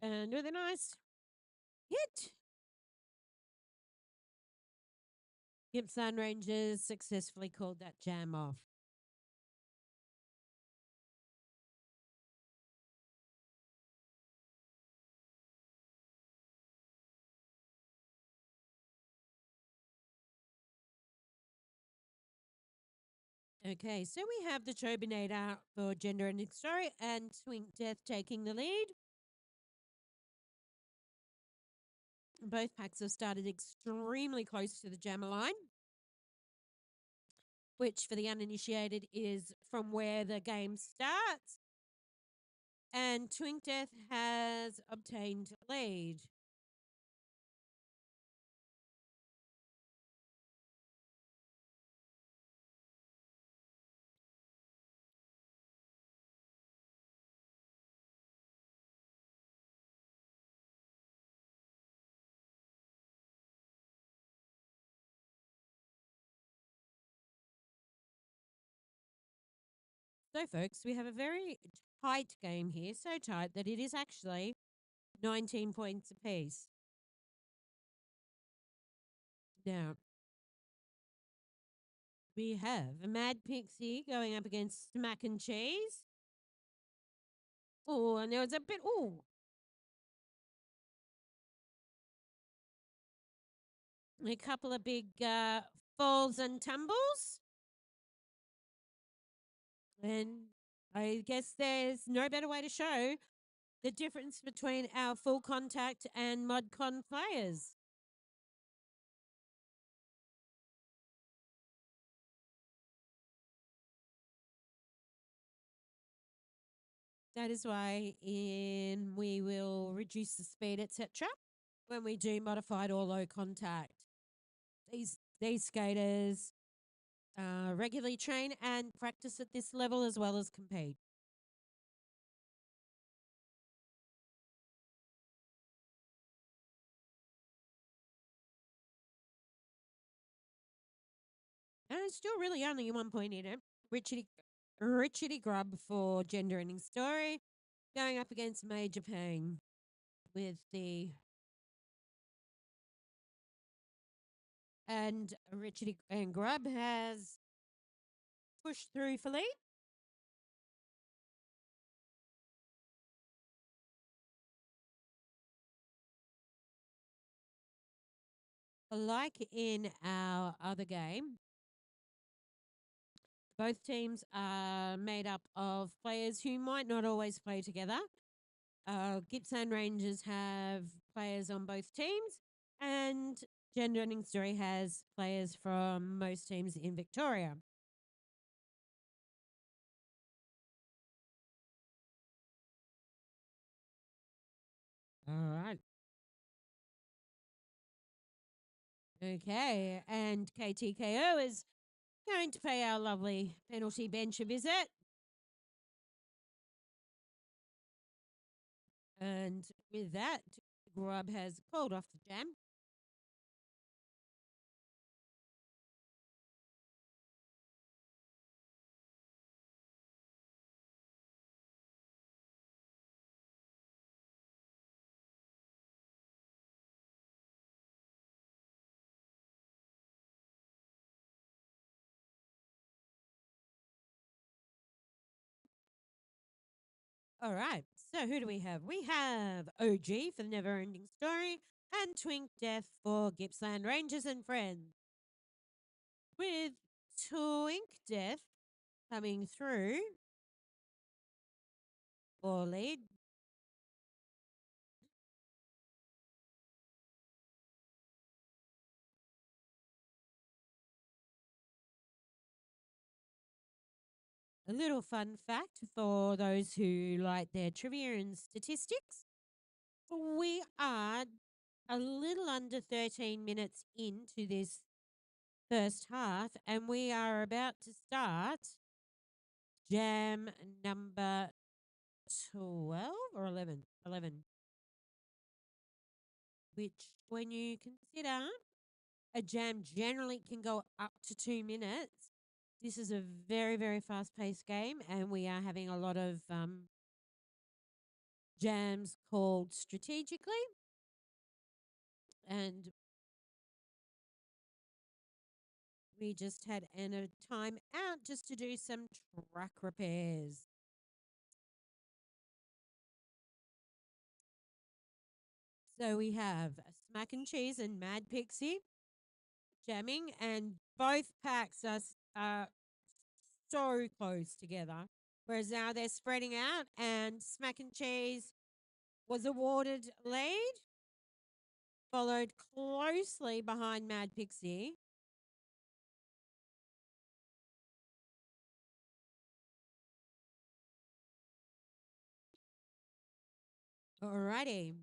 And with a nice hit, Gippsland Ranges successfully called that jam off. Okay, so we have the Chobinator for Gender and Story and Twink Death taking the lead. Both packs have started extremely close to the jammer line, which for the uninitiated is from where the game starts. And Twink Death has obtained lead. So, folks, we have a very tight game here, so tight that it is actually 19 points apiece. Now, we have a Mad Pixie going up against Smack and Cheese. Oh, and there was a bit, a couple of big falls and tumbles. And I guess there's no better way to show the difference between our full contact and ModCon players. That is why we will reduce the speed, etc. when we do modified or low contact. These skaters regularly train and practice at this level as well as compete. And it's still really only 1 point in it. Richardy Grub for Gender Ending Story going up against Major Pain with the... And Richardy and Grub has pushed through for lead. Like in our other game, both teams are made up of players who might not always play together. Gippsland Rangers have players on both teams, and Gender Ending Story has players from most teams in Victoria. All right. Okay, and KTKO is going to pay our lovely penalty bench a visit. And with that, Grub has called off the jam. All right. So who do we have? We have OG for the Never Ending Story and Twink Death for Gippsland Ranges and Friends. With Twink Death coming through for lead. A little fun fact for those who like their trivia and statistics. We are a little under 13 minutes into this first half, and we are about to start jam number 12 or 11? 11. Which, when you consider a jam generally can go up to 2 minutes, this is a very, very fast paced game, and we are having a lot of jams called strategically. And we just had a time out just to do some track repairs. So we have Smack and Cheese and Mad Pixie jamming, and both packs are so close together. Whereas now they're spreading out, and Smack and Cheese was awarded lead, followed closely behind Mad Pixie. Alrighty.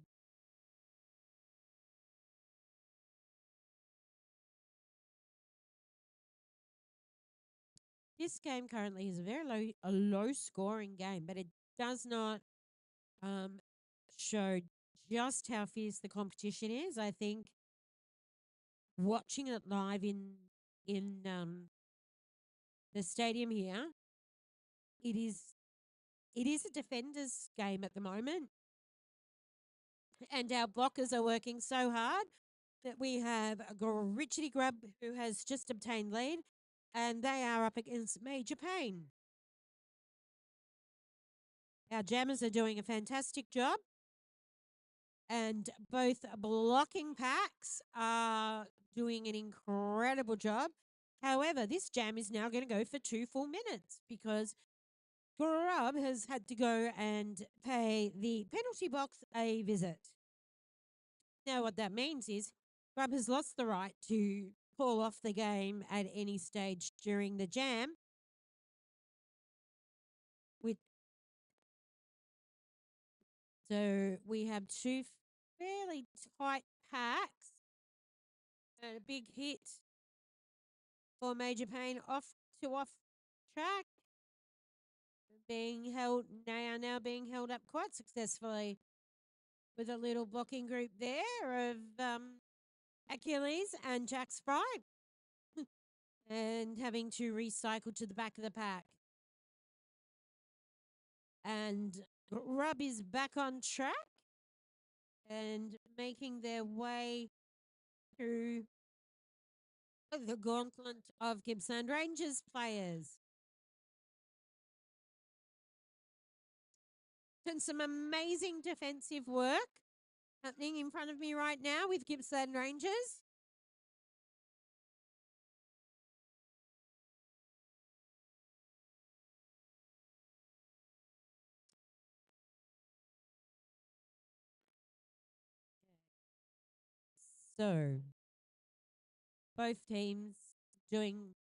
This game currently is a low scoring game, but it does not um, show just how fierce the competition is. I think watching it live in the stadium here, it is a defender's game at the moment, and our blockers are working so hard that we have Richity Grub, who has just obtained lead, and they are up against Major Pain. Our jammers are doing a fantastic job, and both blocking packs are doing an incredible job. However, this jam is now going to go for 2 full minutes because Grub has had to go and pay the penalty box a visit. Now, what that means is Grub has lost the right to call off the game at any stage during the jam. So we have 2 fairly tight packs and a big hit for Major Pain off track. They are now being held up quite successfully with a little blocking group there of Achilles and Jack Spry and having to recycle to the back of the pack. And Rub is back on track and making their way through the gauntlet of Gippsland Ranges players. And some amazing defensive work happening in front of me right now with Gippsland Rangers. So, both teams doing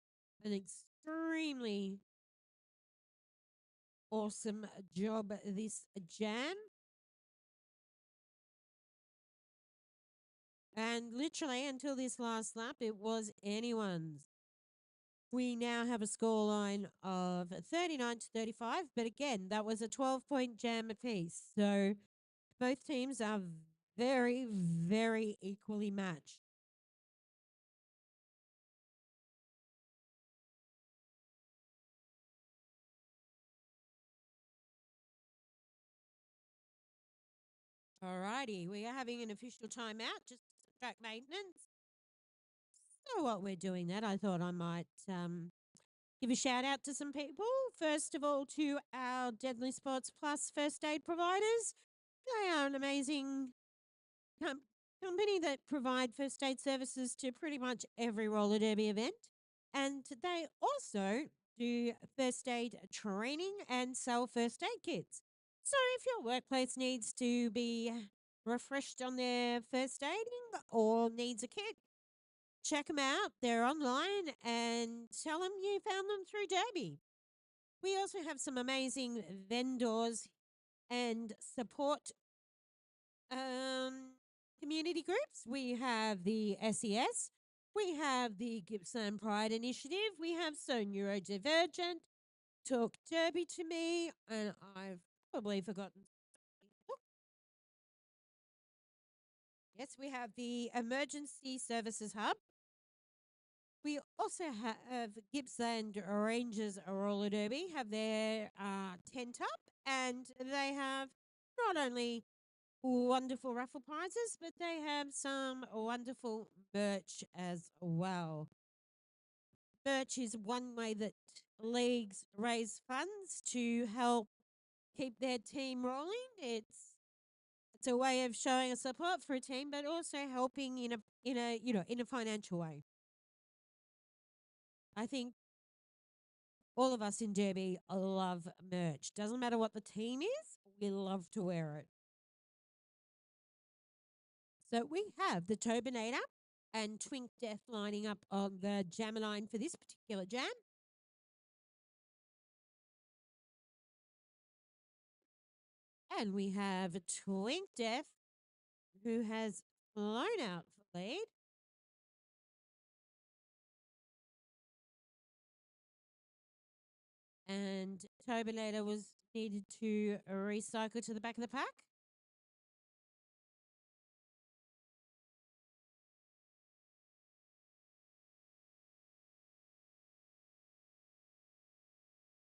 an extremely awesome job this jam. And literally until this last lap, it was anyone's. We now have a scoreline of 39 to 35, but again, that was a 12-point jam apiece. So both teams are very, very equally matched. Alrighty, we are having an official timeout, just track maintenance. So while we're doing that, I thought I might give a shout out to some people. First of all, to our Deadly Sports Plus first aid providers. They are an amazing company that provide first aid services to pretty much every roller derby event. And they also do first aid training and sell first aid kits. So if your workplace needs to be refreshed on their first aiding or needs a kit, check them out. They're online and tell them you found them through Derby. We also have some amazing vendors and support community groups. We have the SES. We have the Gippsland Pride Initiative. We have So Neurodivergent, Talk Derby to Me, and I've probably forgotten. Yes, we have the Emergency Services Hub. We also have Gippsland Ranges Roller Derby have their tent up, and they have not only wonderful raffle prizes, but they have some wonderful merch as well. Merch is one way that leagues raise funds to help keep their team rolling. It's a way of showing a support for a team, but also helping in a financial way. I think all of us in Derby love merch. Doesn't matter what the team is, we love to wear it. So we have the Tobinator and Twink Death lining up on the jam line for this particular jam. And we have Twink Death, who has flown out for lead. And Tobinator was needed to recycle to the back of the pack.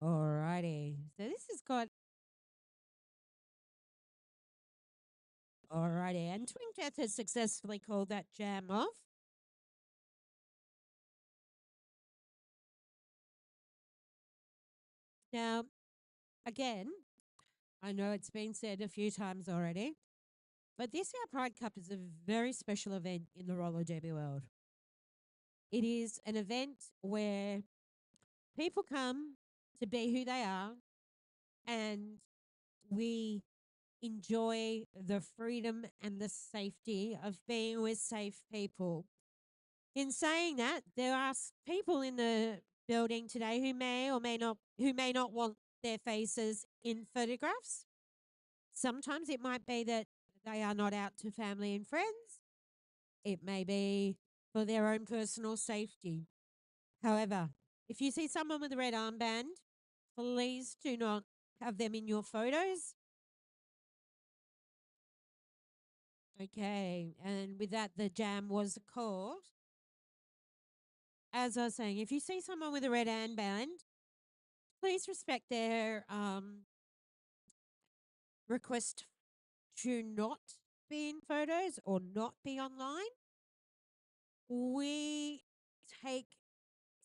Alrighty. So this has got. Alrighty. And Twink Death has successfully called that jam off. Now, again, I know it's been said a few times already, but this our Pride Cup is a very special event in the roller derby world. It is an event where people come to be who they are, and we enjoy the freedom and the safety of being with safe people. In saying that, there are people in the building today who may not want their faces in photographs. Sometimes it might be that they are not out to family and friends. It may be for their own personal safety. However, if you see someone with a red armband, please do not have them in your photos. Okay, and with that, the jam was called. As I was saying, if you see someone with a red armband, please respect their request to not be in photos or not be online. We take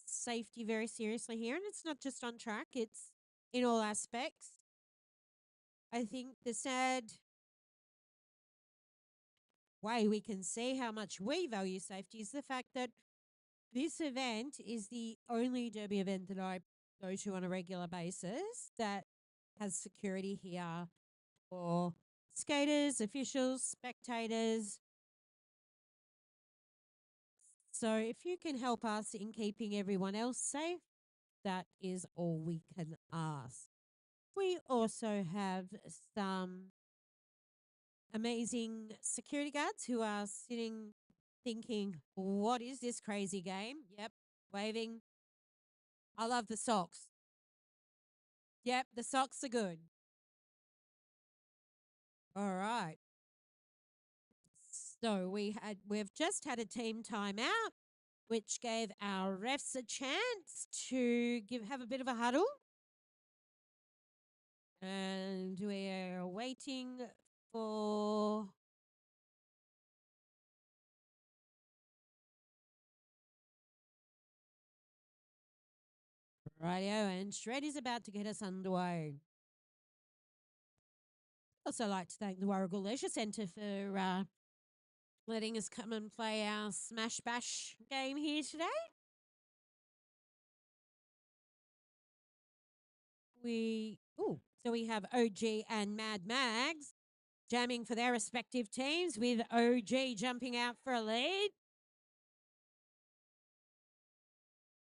safety very seriously here, and it's not just on track, it's in all aspects. I think the sad way we can see how much we value safety is the fact that this event is the only derby event that I go to on a regular basis that has security here for skaters, officials, spectators. So if you can help us in keeping everyone else safe, that is all we can ask. We also have some amazing security guards who are sitting thinking, what is this crazy game? Yep, waving. I love the socks. Yep, the socks are good. All right. So we've just had a team timeout, which gave our refs a chance to have a bit of a huddle. And we're waiting for Rightio, and Shred is about to get us underway. Also like to thank the Warrigal Leisure Centre for letting us come and play our Smash Bash game here today. So we have OG and Mad Mags jamming for their respective teams, with OG jumping out for a lead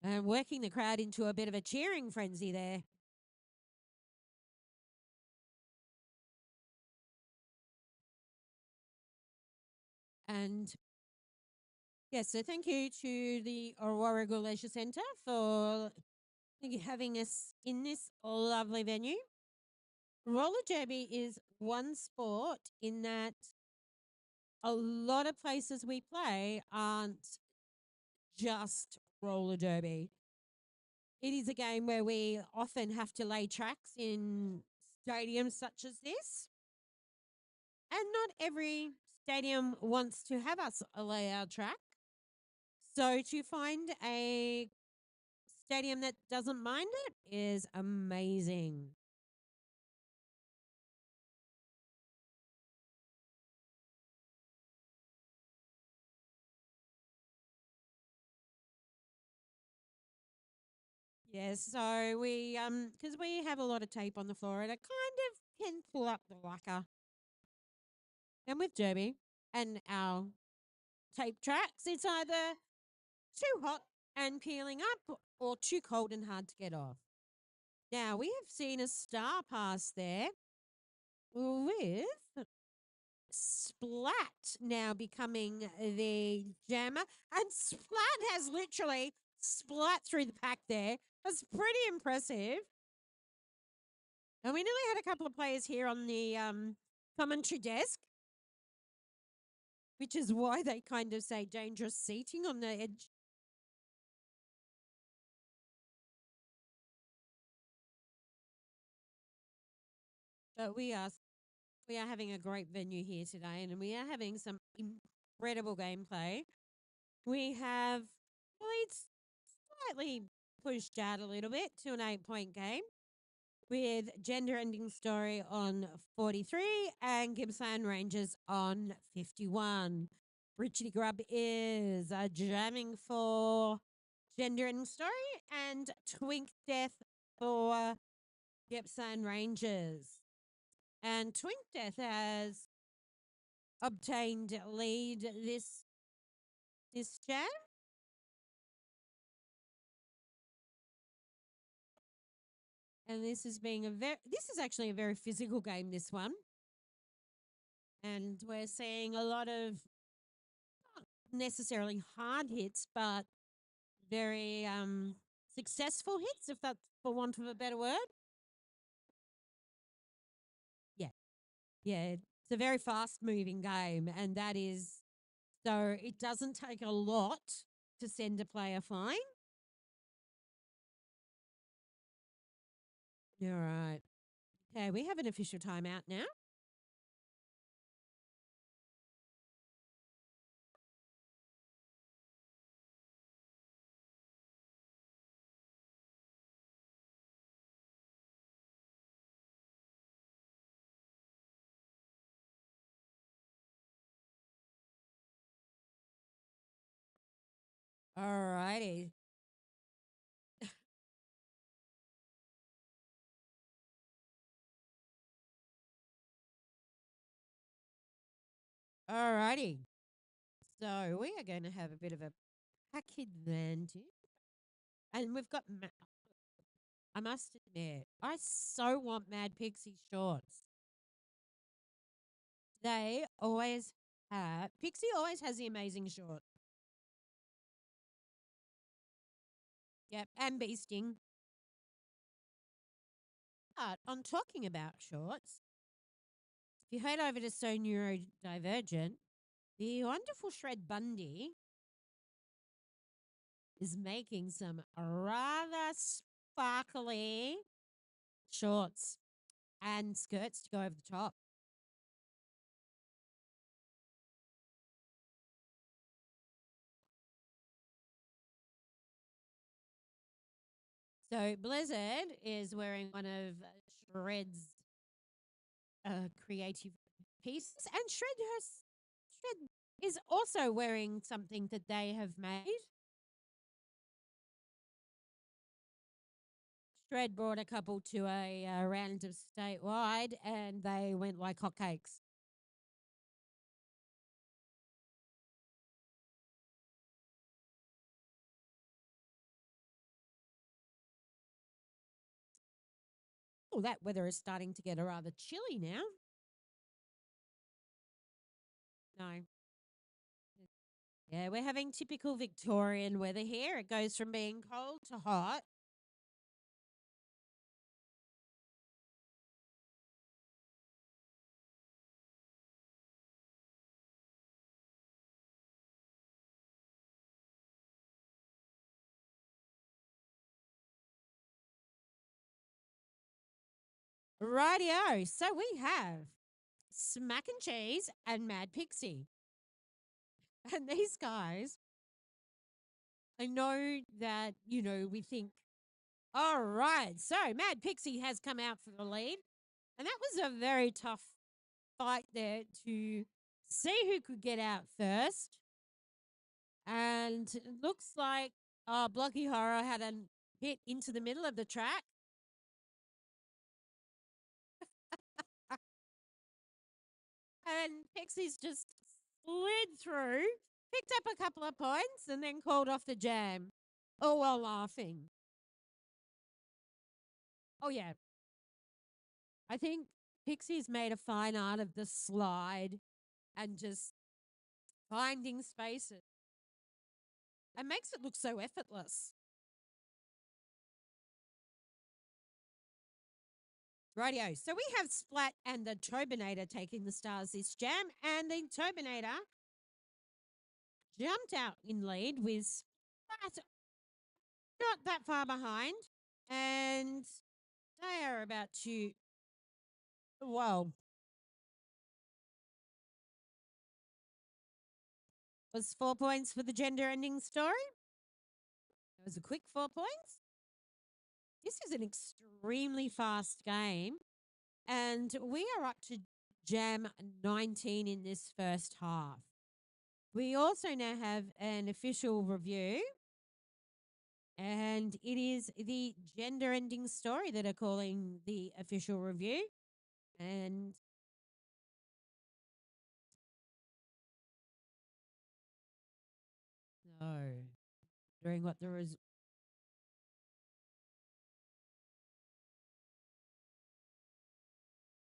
and working the crowd into a bit of a cheering frenzy there. And yes, so thank you to the Warrigal Leisure Centre for having us in this lovely venue. Roller derby is one sport in that a lot of places we play aren't just roller derby. It is a game where we often have to lay tracks in stadiums such as this. And not every stadium wants to have us lay our track. So to find a stadium that doesn't mind it is amazing. Yes, so we because we have a lot of tape on the floor and it kind of can pull up the lacquer. And with derby and our tape tracks, it's either too hot and peeling up or too cold and hard to get off. Now we have seen a star pass there with Splat now becoming the jammer, and Splat has literally splat through the pack there. That's pretty impressive. And we nearly had a couple of players here on the commentary desk, which is why they kind of say dangerous seating on the edge. But we are having a great venue here today, and we are having some incredible gameplay. We have, well, it's slightly pushed out a little bit to an 8-point game, with Gender Ending Story on 43 and Gippsland Ranges on 51. Richie Grubb is jamming for Gender Ending Story and Twink Death for Gippsland Ranges. And Twink Death has obtained lead this jam. And this is actually a very physical game, this one. And we're seeing a lot of not necessarily hard hits, but very successful hits, if that's for want of a better word. Yeah. Yeah. It's a very fast moving game, and that is so it doesn't take a lot to send a player flying. All right. Okay, we have an official timeout now. All righty. All righty. So we are going to have a bit of a pack advantage. And we've got, I must admit, I so want Mad Pixie shorts. Pixie always has the amazing short. Yep, and Beasting. But on talking about shorts, if you head over to So Neurodivergent, the wonderful Shred Bundy is making some rather sparkly shorts and skirts to go over the top. So Blizzard is wearing one of Shred's creative pieces, and Shred is also wearing something that they have made. Shred brought a couple to a round of statewide, and they went like hotcakes. Oh, that weather is starting to get rather chilly now. No. Yeah, we're having typical Victorian weather here. It goes from being cold to hot. Rightio. So we have Smack and Cheese and Mad Pixie. And these guys, I know that, we think, all right, so Mad Pixie has come out for the lead. And that was a very tough fight there to see who could get out first. And it looks like Blocky Horror had a hit into the middle of the track. And Pixie's just slid through, picked up a couple of points, and then called off the jam, all while laughing. Oh, yeah. I think Pixie's made a fine art of the slide and just finding spaces. It makes it look so effortless. Rightio. So we have Splat and the Tobinator taking the stars this jam, and the Tobinator jumped out in lead with Splat not that far behind, and they are about to, well, was 4 points for the gender ending story. It was a quick 4 points. This is an extremely fast game, and we are up to jam 19 in this first half. We also now have an official review, and it is the gender ending story that are calling the official review. And no, during what there is.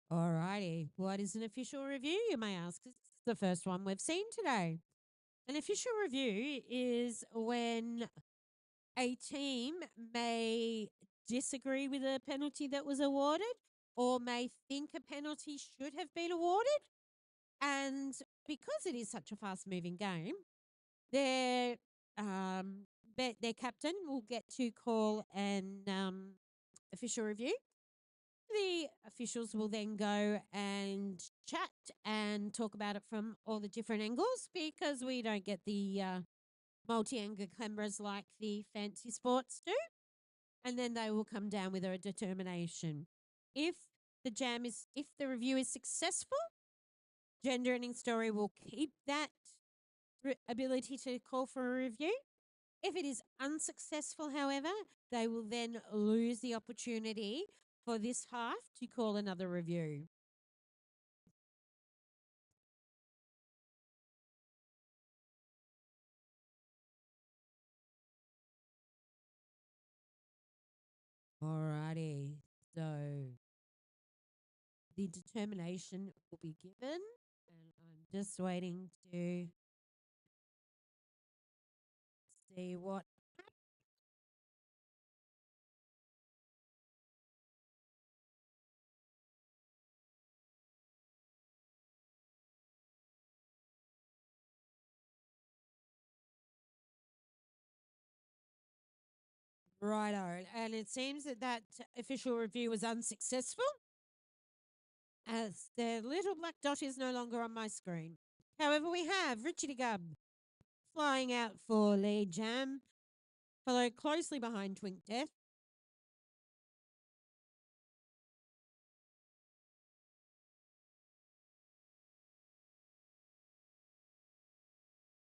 Alrighty, what is an official review, you may ask? It's the first one we've seen today. An official review is when a team may disagree with a penalty that was awarded or may think a penalty should have been awarded. And because it is such a fast moving game, their captain will get to call an official review. The officials will then go and chat and talk about it from all the different angles because we don't get the multi-angle cameras like the fancy sports do. And then they will come down with a determination. If the review is successful, gender ending story will keep that ability to call for a review. If it is unsuccessful, however, they will then lose the opportunity for this half to call another review. Alrighty, so the determination will be given, and I'm just waiting to see what. Righto, and it seems that official review was unsuccessful as the little black dot is no longer on my screen. However, we have Richie Gubb flying out for lead jam, followed closely behind Twink Death.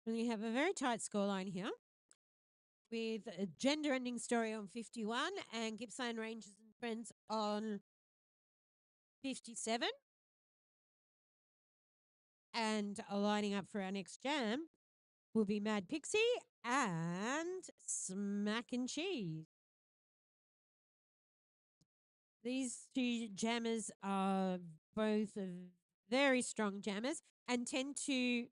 We have a very tight scoreline here with a gender ending story on 51 and Gippsland Ranges and Friends on 57. And lining up for our next jam will be Mad Pixie and Smack and Cheese. These two jammers are both very strong jammers and tend to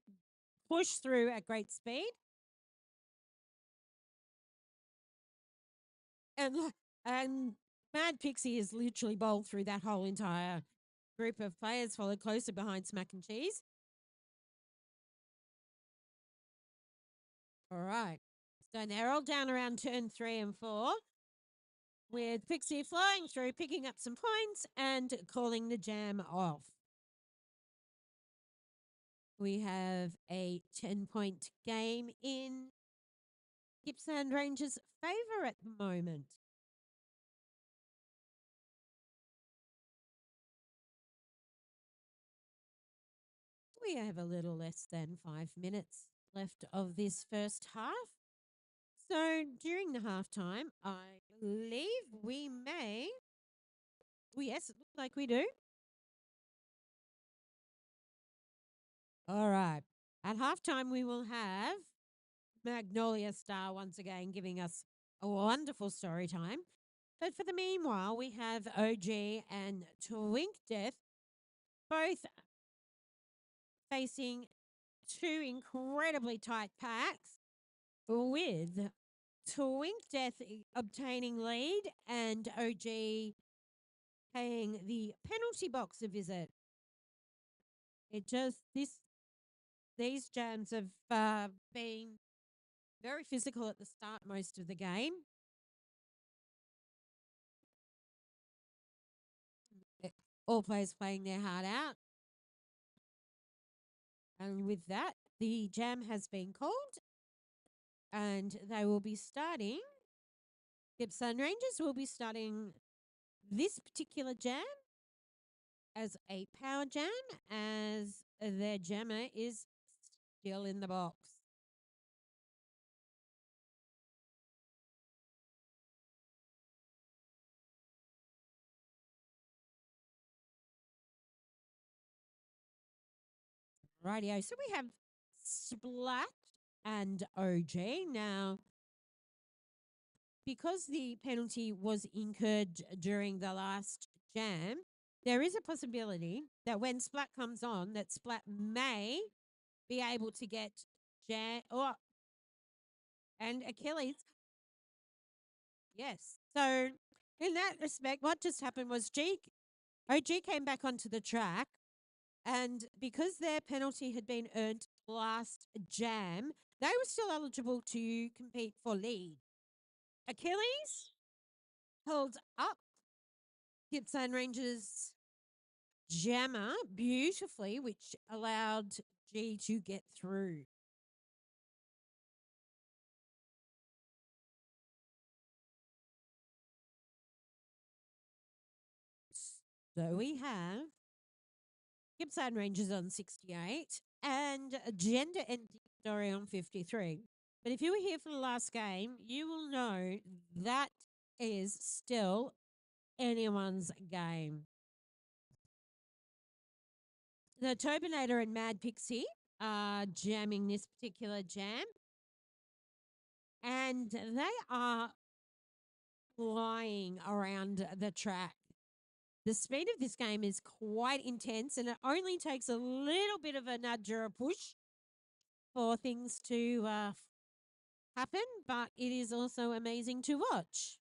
push through at great speed. And Mad Pixie has literally bowled through that whole entire group of players, followed closer behind Smack and Cheese. All right. So they're all down around turn 3 and 4, with Pixie flying through, picking up some points and calling the jam off. We have a 10-point game in Gippsland Ranges' favour at the moment. We have a little less than 5 minutes left of this first half. So during the halftime, I believe we may. Oh, yes, it looks like we do. All right. At halftime, we will have Magnolia Star once again giving us a wonderful story time. But for the meanwhile, we have OG and Twink Death both facing two incredibly tight packs, with Twink Death obtaining lead and OG paying the penalty box a visit. These jams have been very physical at the start most of the game. All players playing their heart out. And with that, the jam has been called and they will be starting. Gippsland Rangers will be starting this particular jam as a power jam, as their jammer is still in the box. Rightio. So we have Splat and OG. Now, because the penalty was incurred during the last jam, there is a possibility that when Splat comes on, that Splat may be able to get and Achilles. Yes. So in that respect, what just happened was OG came back onto the track, and because their penalty had been earned last jam, they were still eligible to compete for lead. Achilles held up Gippsland Ranges jammer beautifully, which allowed G to get through. So we have Gippsland Ranges on 68 and Gender Ending Story on 53. But if you were here for the last game, you will know that is still anyone's game. The Turbinator and Mad Pixie are jamming this particular jam, and they are flying around the track. The speed of this game is quite intense, and it only takes a little bit of a nudge or a push for things to happen, but it is also amazing to watch.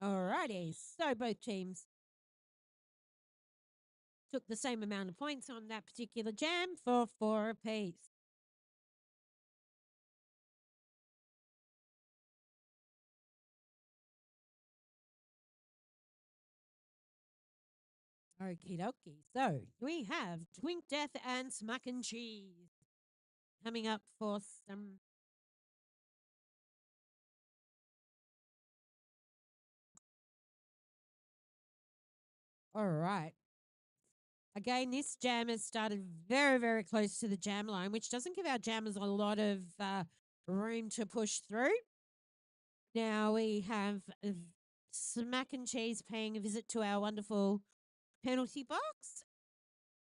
Alrighty, so both teams took the same amount of points on that particular jam for 4 apiece. Okie dokie. So we have Twink Death and Smack and Cheese coming up for some. All right. Again, this jam has started very, very close to the jam line, which doesn't give our jammers a lot of room to push through. Now we have Smack and Cheese paying a visit to our wonderful penalty box,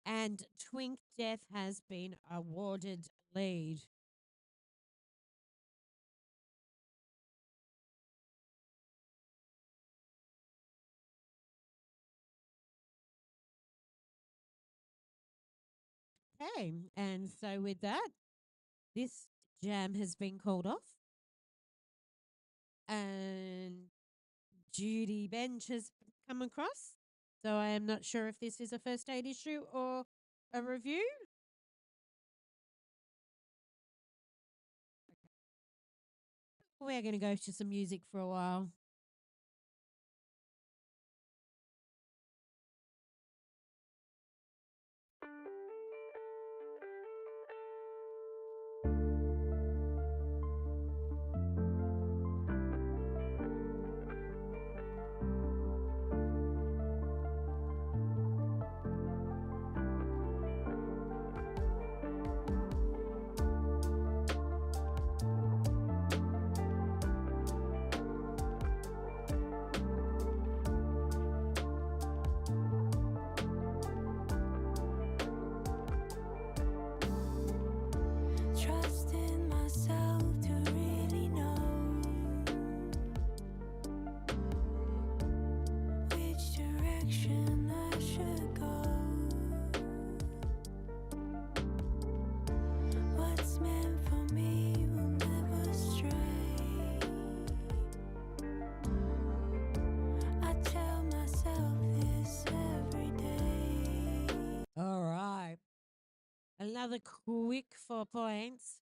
and Twink Death has been awarded lead. Okay, and so with that, this jam has been called off, and Judy Bench has come across. So I am not sure if this is a first aid issue or a review. We're going to go to some music for a while. Trusting myself to really know which direction I should go. What's meant for me will never stray. I tell myself this every day. All right. Another quick 4 points.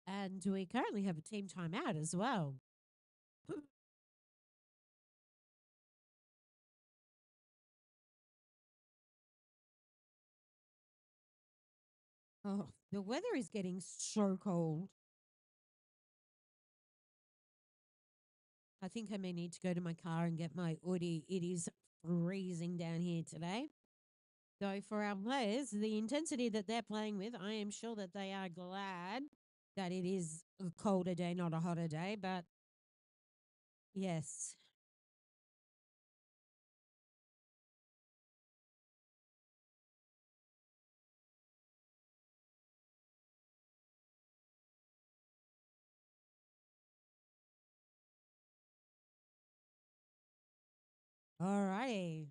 And we currently have a team timeout as well. Oh, the weather is getting so cold. I think I may need to go to my car and get my hoodie. It is freezing down here today. So for our players, the intensity that they're playing with, I am sure that they are glad that it is a colder day, not a hotter day. But yes. All righty.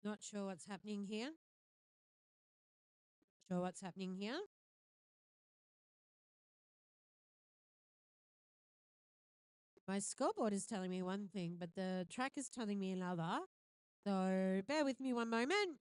Not sure what's happening here. Sure what's happening here. My scoreboard is telling me one thing, but the track is telling me another. So bear with me one moment.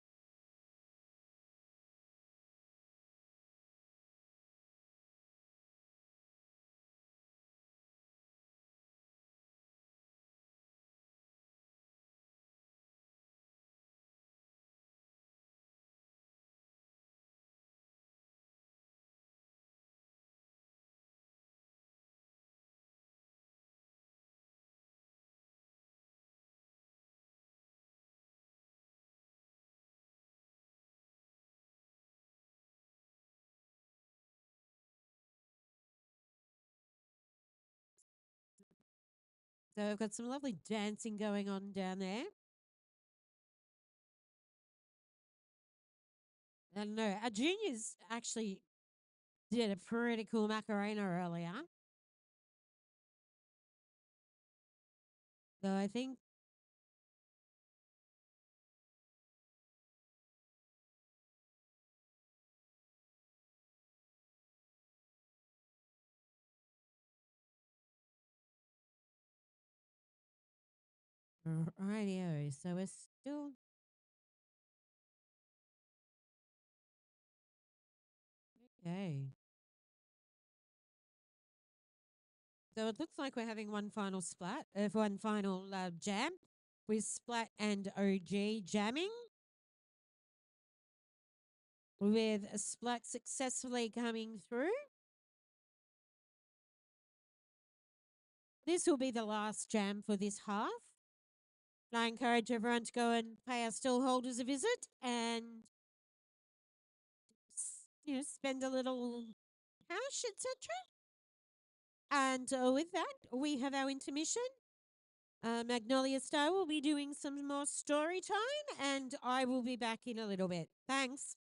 So I've got some lovely dancing going on down there. I don't know. Our juniors actually did a pretty cool Macarena earlier. So I think rightio. So we're still okay. So it looks like we're having one final one final jam with Splat and OG jamming. with a splat successfully coming through. This will be the last jam for this half. I encourage everyone to go and pay our stallholders a visit and spend a little cash, etc. And with that, we have our intermission. Magnolia Star will be doing some more story time, and I will be back in a little bit. Thanks.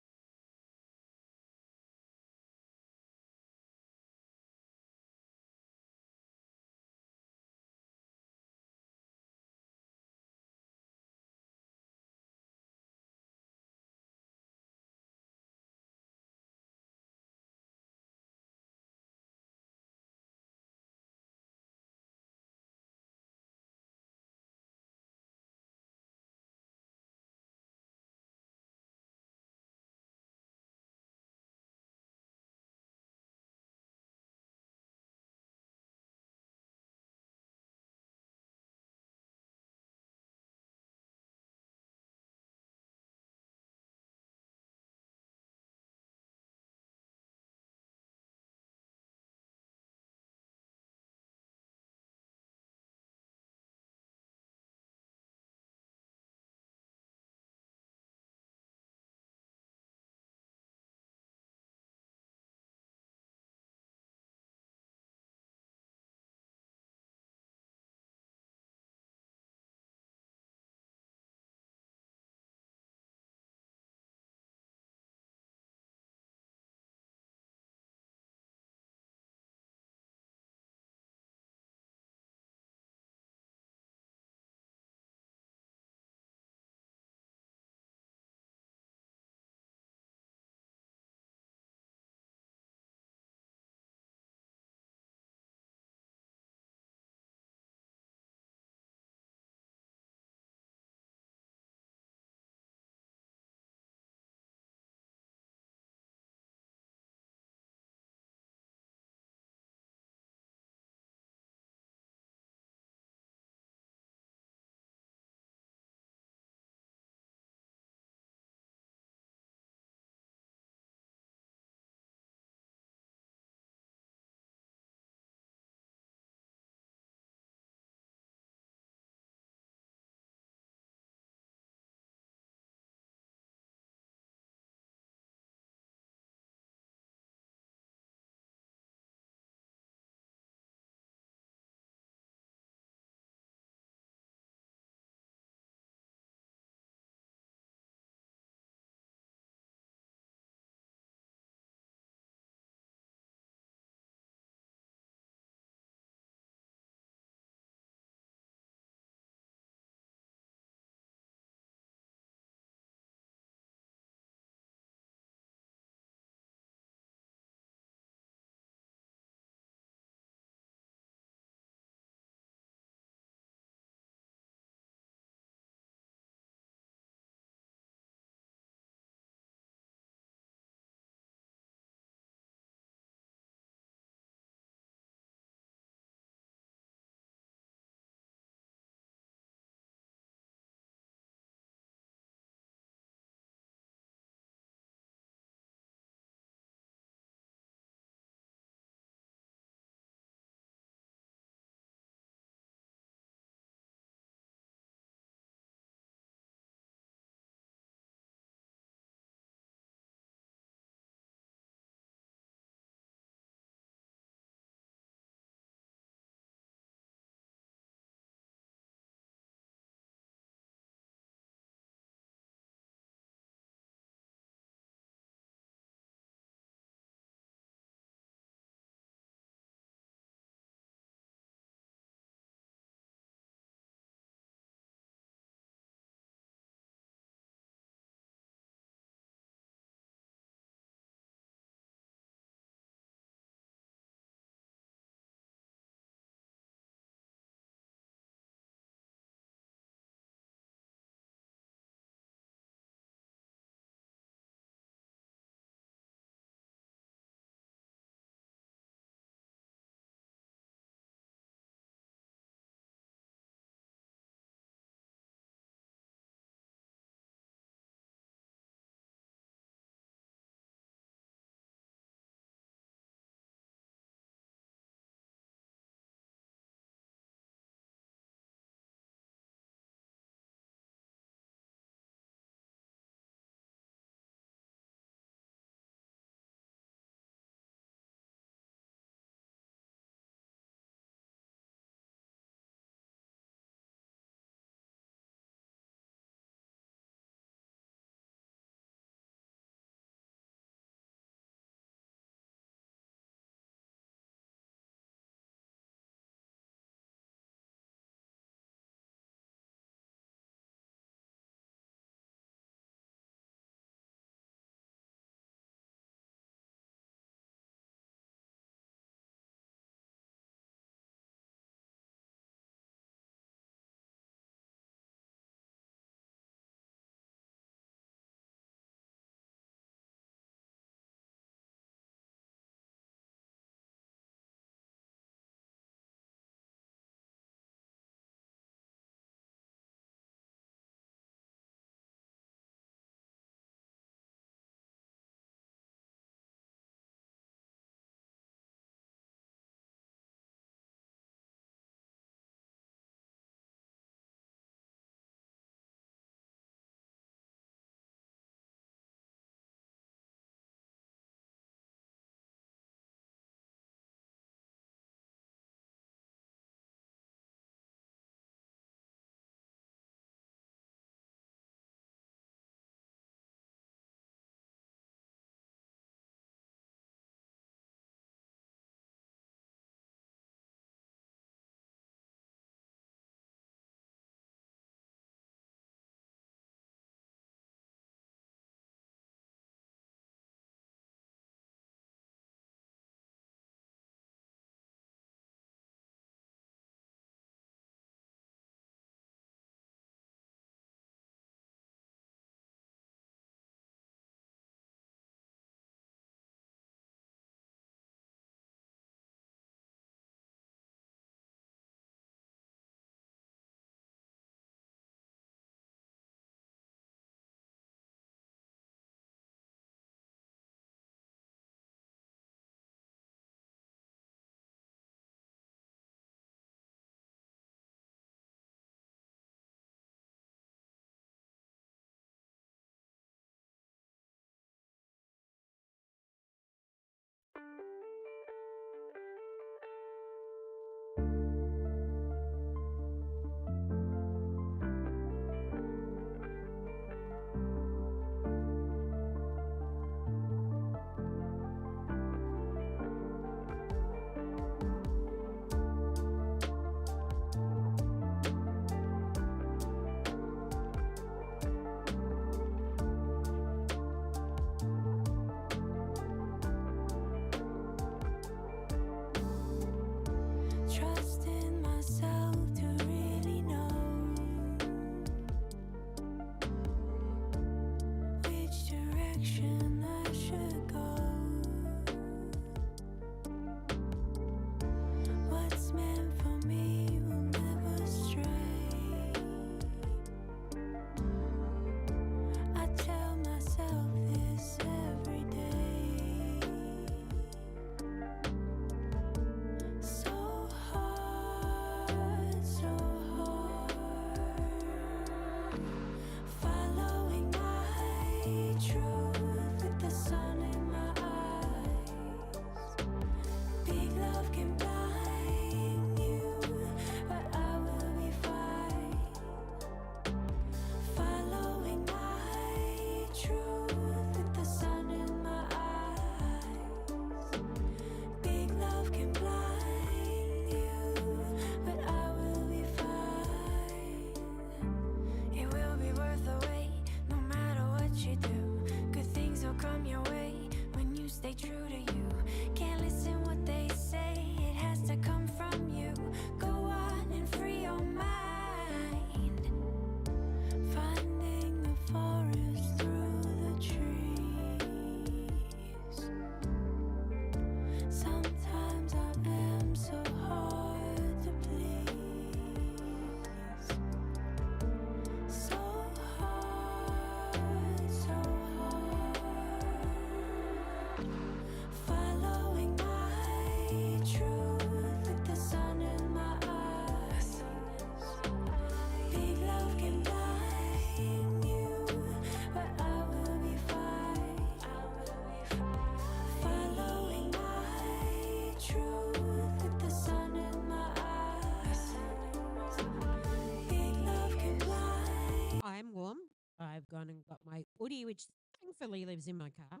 I've gone and got my Woody, which thankfully lives in my car.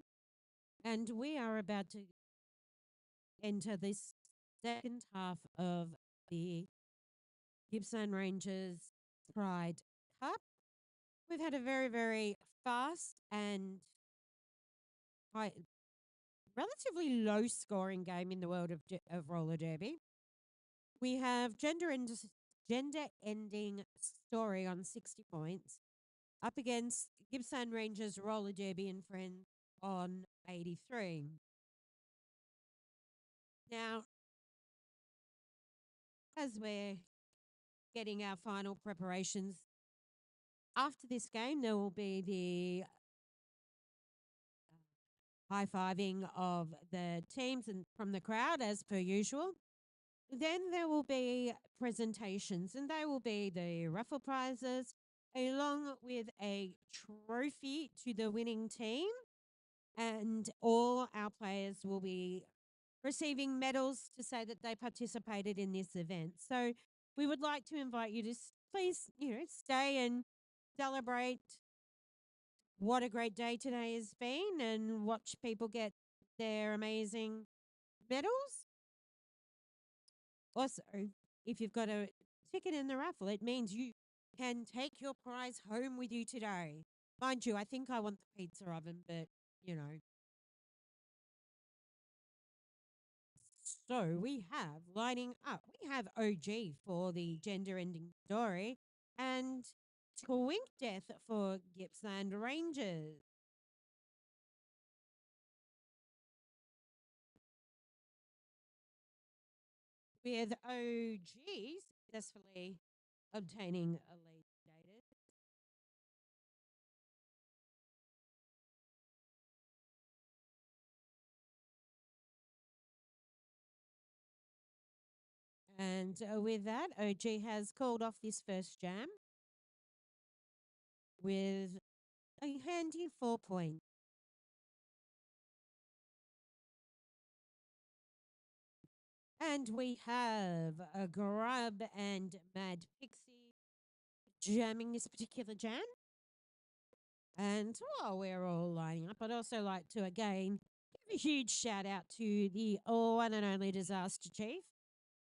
And we are about to enter this second half of the Gippsland Ranges Pride Cup. We've had a very, very fast and quite relatively low scoring game in the world of roller derby. We have gender ending story on 60 points up against Gippsland Ranges Roller Derby and Friends on 83. Now, as we're getting our final preparations, after this game, there will be the high-fiving of the teams and from the crowd as per usual. Then there will be presentations, and they will be the raffle prizes along with a trophy to the winning team, and all our players will be receiving medals to say that they participated in this event. So we would like to invite you to please, stay and celebrate what a great day today has been and watch people get their amazing medals. Also, if you've got a ticket in the raffle, it means you can take your prize home with you today. Mind you, I think I want the pizza oven, but, So we have lining up, we have OG for the gender ending story and Twink Death for Gippsland Ranges. With OG successfully obtaining a lead status. And with that, OG has called off this first jam with a handy 4 points. And we have a Grub and Mad Pixie jamming this particular jam. And while we're all lining up, I'd also like to again give a huge shout out to the one and only Disaster Chief,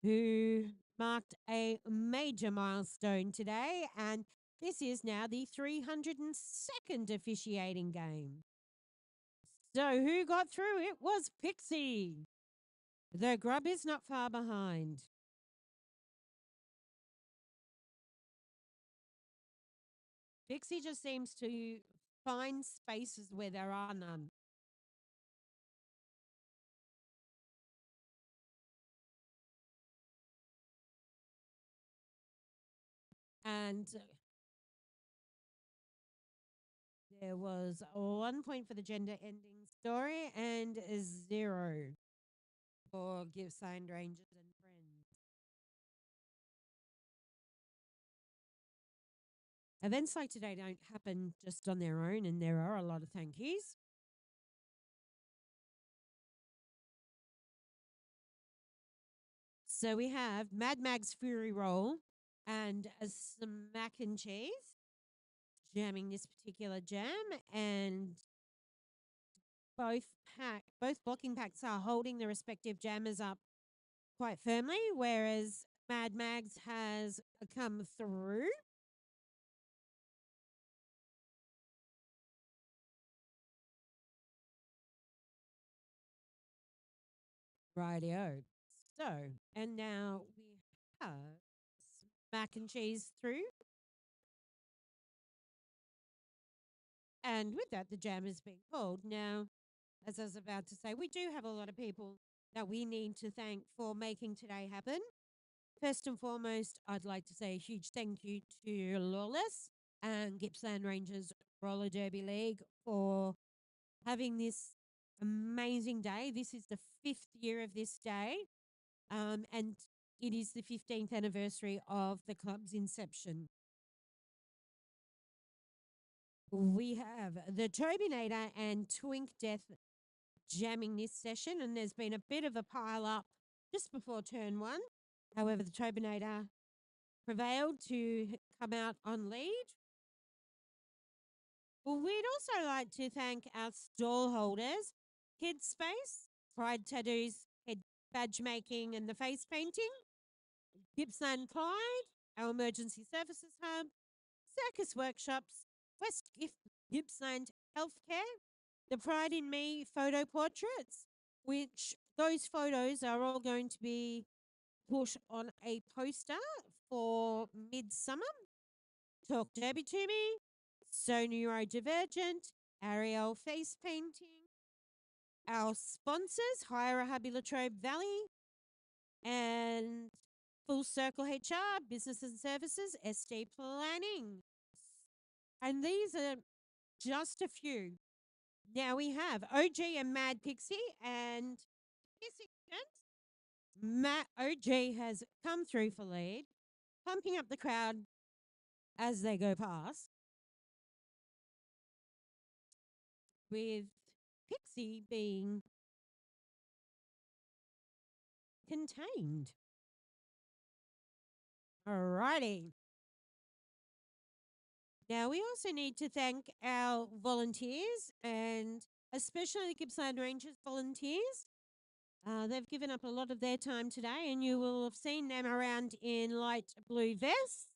who marked a major milestone today. And this is now the 302nd officiating game. So who got through? It was Pixie. The Grub is not far behind. Pixie just seems to find spaces where there are none. And there was 1 point for the gender ending story and a 0 for Gippsland Ranges and Friends. Events like today don't happen just on their own, and there are a lot of thank yous. So we have Mad Mag's Fury Roll and a Smack and Cheese jamming this particular jam, and both blocking packs are holding the respective jammers up quite firmly, whereas Mad Mags has come through. Rightio. So, and now we have Mac and Cheese through. And with that, the jam is being called. Now, as I was about to say, we do have a lot of people that we need to thank for making today happen. First and foremost, I'd like to say a huge thank you to Lawless and Gippsland Ranges Roller Derby League for having this amazing day. This is the 5th year of this day, and it is the 15th anniversary of the club's inception. We have the Turbinator and Twink Death jamming this session, and there's been a bit of a pile up just before turn 1. However, the Turbinator prevailed to come out on lead. Well, we'd also like to thank our stall holders, Kids Space, Pride Tattoos, Head Badge Making and the Face Painting, Gippsland Pride, our Emergency Services Hub, Circus Workshops, Gippsland Healthcare, the Pride in Me photo portraits, which those photos are all going to be put on a poster for midsummer. Talk Derby to Me, So Neurodivergent, Ariel Face Painting, our sponsors, Hire a Hubby Latrobe Valley, and Full Circle HR, Business and Services, SD Planning. And these are just a few. Now we have OG and Mad Pixie, and this Matt OG has come through for lead, pumping up the crowd as they go past, with Pixie being contained. Alrighty. Now, we also need to thank our volunteers and especially the Gippsland Ranges volunteers. They've given up a lot of their time today, and you will have seen them around in light blue vests.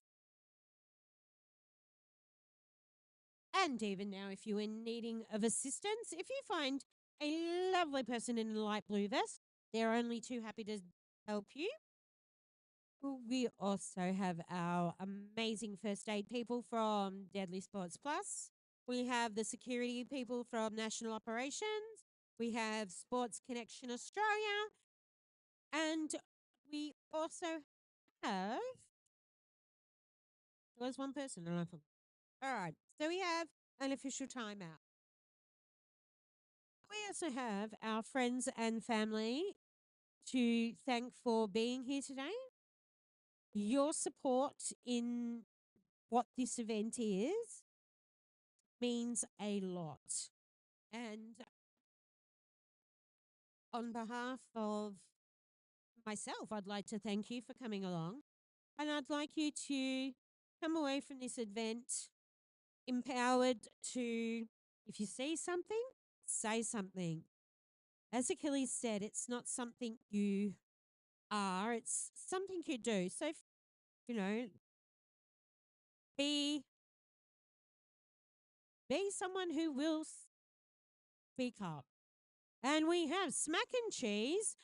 And even now, if you're in needing of assistance, if you find a lovely person in a light blue vest, they're only too happy to help you. We also have our amazing first aid people from Deadly Sports Plus. We have the security people from National Operations. We have Sports Connection Australia. And we also have, there was one person and I forgot. All right, so we have an official timeout. We also have our friends and family to thank for being here today. Your support in what this event is means a lot. And on behalf of myself, I'd like to thank you for coming along. And I'd like you to come away from this event empowered to, if you see something, say something. As Achilles said, it's not something you are, it's something you do. So, be someone who will speak up. And we have Smack and Cheese,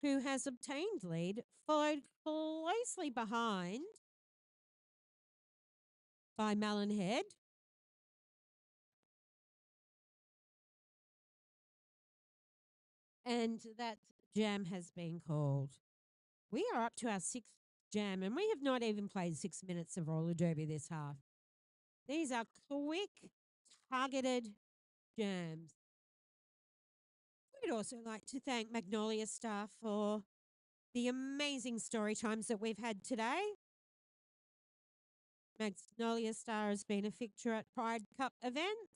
who has obtained lead, followed closely behind by Melonhead. And that jam has been called. We are up to our sixth jam, and we have not even played 6 minutes of roller derby this half. These are quick, targeted jams. We'd also like to thank Magnolia staff for the amazing story times that we've had today. Magnolia Star has been a fixture at Pride Cup events,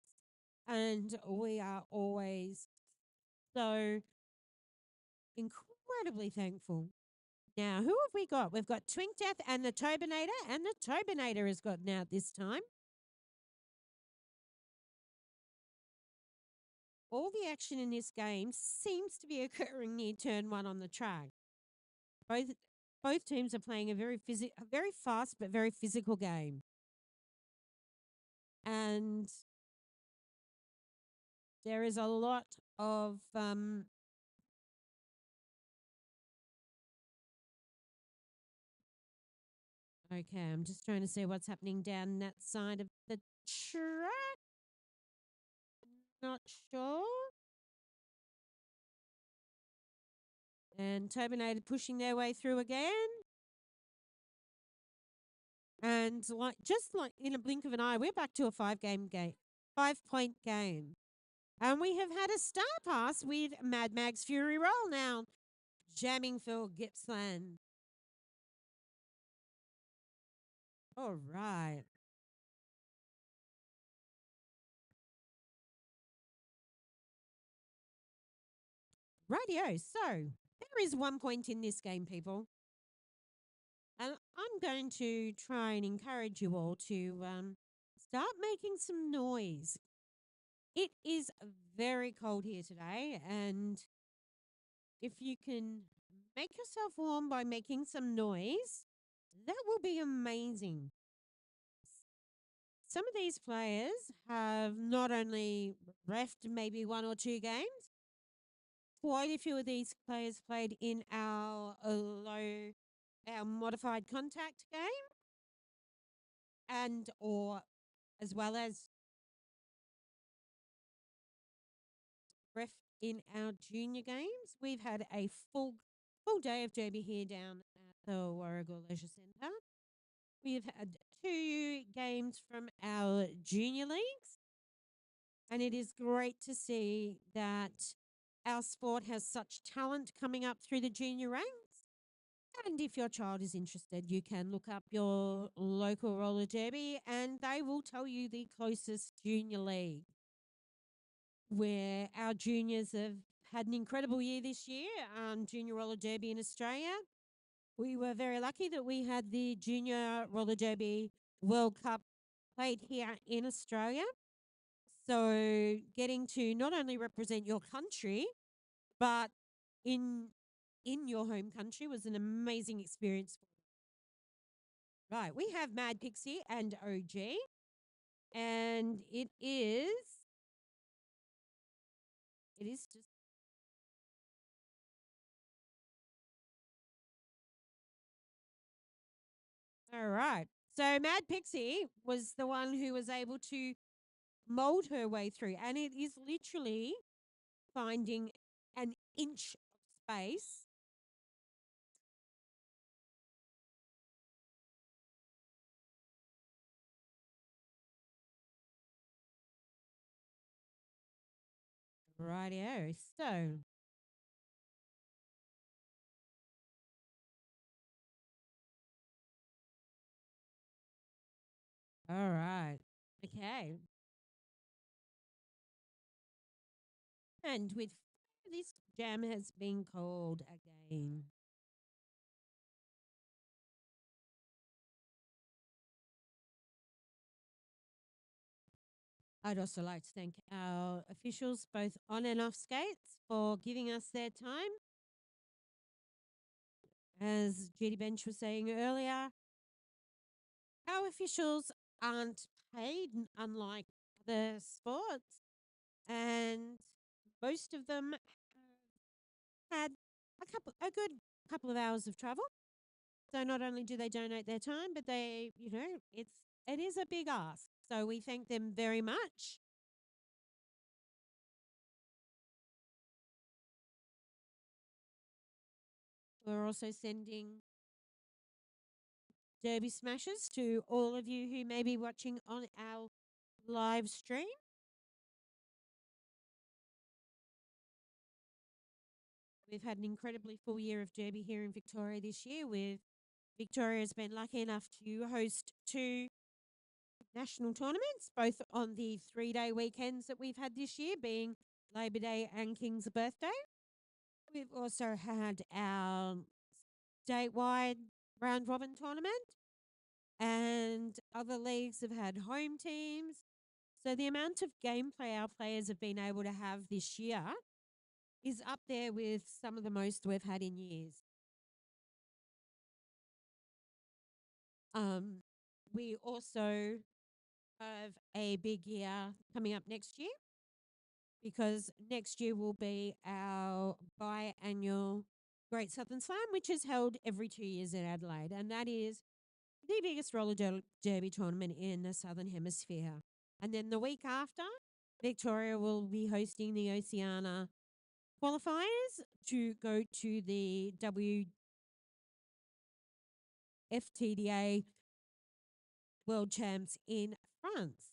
and we are always so incredibly thankful. Now, who have we got? We've got Twink Death and the Tobinator, and the Tobinator has gotten out this time. All the action in this game seems to be occurring near turn 1 on the track. Both teams are playing a very fast but very physical game. And there is a lot of okay, I'm just trying to see what's happening down that side of the track. Not sure. And Turbinator pushing their way through again. And just like in a blink of an eye, we're back to a 5-point game. And we have had a star pass with Mad Mag's Fury Roll now, jamming for Gippsland. All right. Rightio. So there is 1 point in this game, people. And I'm going to try and encourage you all to start making some noise It is very cold here today, and if you can make yourself warm by making some noise, that will be amazing. Some of these players have not only refed maybe one or two games, quite a few of these players played in our our modified contact game, and or as well as ref in our junior games. We've had a full day of derby here down at the Warragul Leisure Centre. We've had 2 games from our junior leagues, and it is great to see that our sport has such talent coming up through the junior ranks. And if your child is interested, you can look up your local roller derby and they will tell you the closest junior league, where our juniors have had an incredible year this year, Junior Roller Derby in Australia. We were very lucky that we had the Junior Roller Derby World Cup played here in Australia. So getting to not only represent your country, but in your home country was an amazing experience. Right, we have Mad Pixie and OG, and it is just all right. So Mad Pixie was the one who was able to mold her way through, and it is literally finding an inch of space. Rightio. So all right. Okay. And with this jam has been called again. I'd also like to thank our officials, both on and off skates, for giving us their time. As Judy Bench was saying earlier, our officials aren't paid, unlike other sports, and most of them had a good couple of hours of travel. So not only do they donate their time, but they, it is a big ask. So we thank them very much. We're also sending Derby Smashes to all of you who may be watching on our live stream. We've had an incredibly full year of Derby here in Victoria this year, with Victoria has been lucky enough to host 2 national tournaments, both on the 3-day weekends that we've had this year, being Labor Day and King's Birthday. We've also had our statewide round robin tournament, and other leagues have had home teams. So the amount of gameplay our players have been able to have this year is up there with some of the most we've had in years. We also have a big year coming up next year, because next year will be our biannual Great Southern Slam, which is held every 2 years in Adelaide, and that is the biggest roller derby tournament in the Southern Hemisphere. And then the week after, Victoria will be hosting the Oceania qualifiers to go to the WFTDA World Champs in France.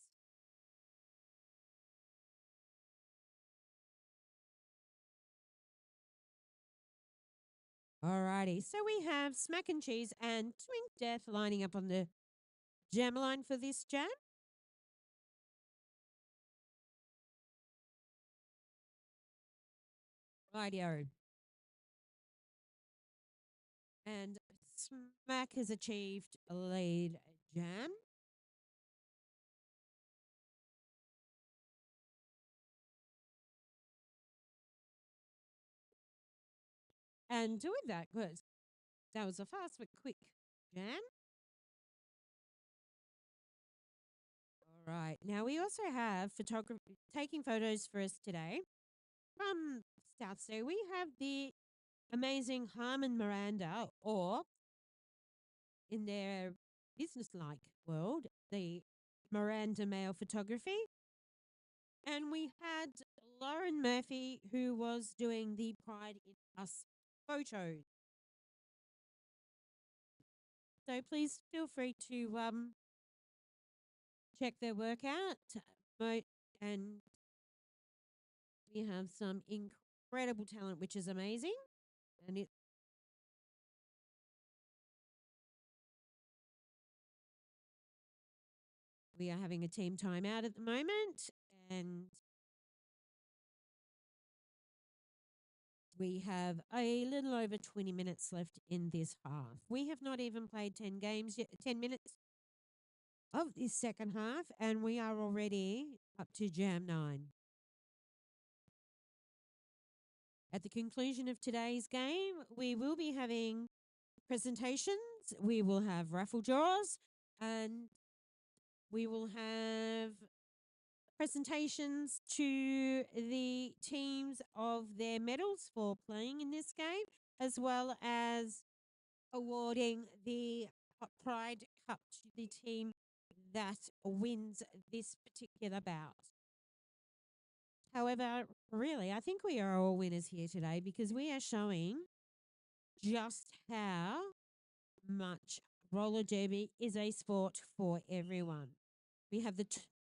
Alrighty, so we have Smack and Cheese and Twink Death lining up on the jam line for this jam. Rightio. And Smack has achieved a lead jam. And with that, because that was a fast but quick jam. All right. Now we also have photography taking photos for us today from South Sea. We have the amazing Harmon Miranda, or in their business-like world, the Miranda Male Photography. And we had Lauren Murphy, who was doing the Pride in Us photos. So please feel free to check their work out. And we have some incredible talent, which is amazing. And we are having a team timeout at the moment, and we have a little over 20 minutes left in this half. We have not even played 10 games yet, 10 minutes of this second half, and we are already up to Jam 9. At the conclusion of today's game, we will be having presentations, we will have raffle draws, and we will have presentations to the teams of their medals for playing in this game, as well as awarding the Pride Cup to the team that wins this particular bout. However, really, I think we are all winners here today because we are showing just how much roller derby is a sport for everyone. We have the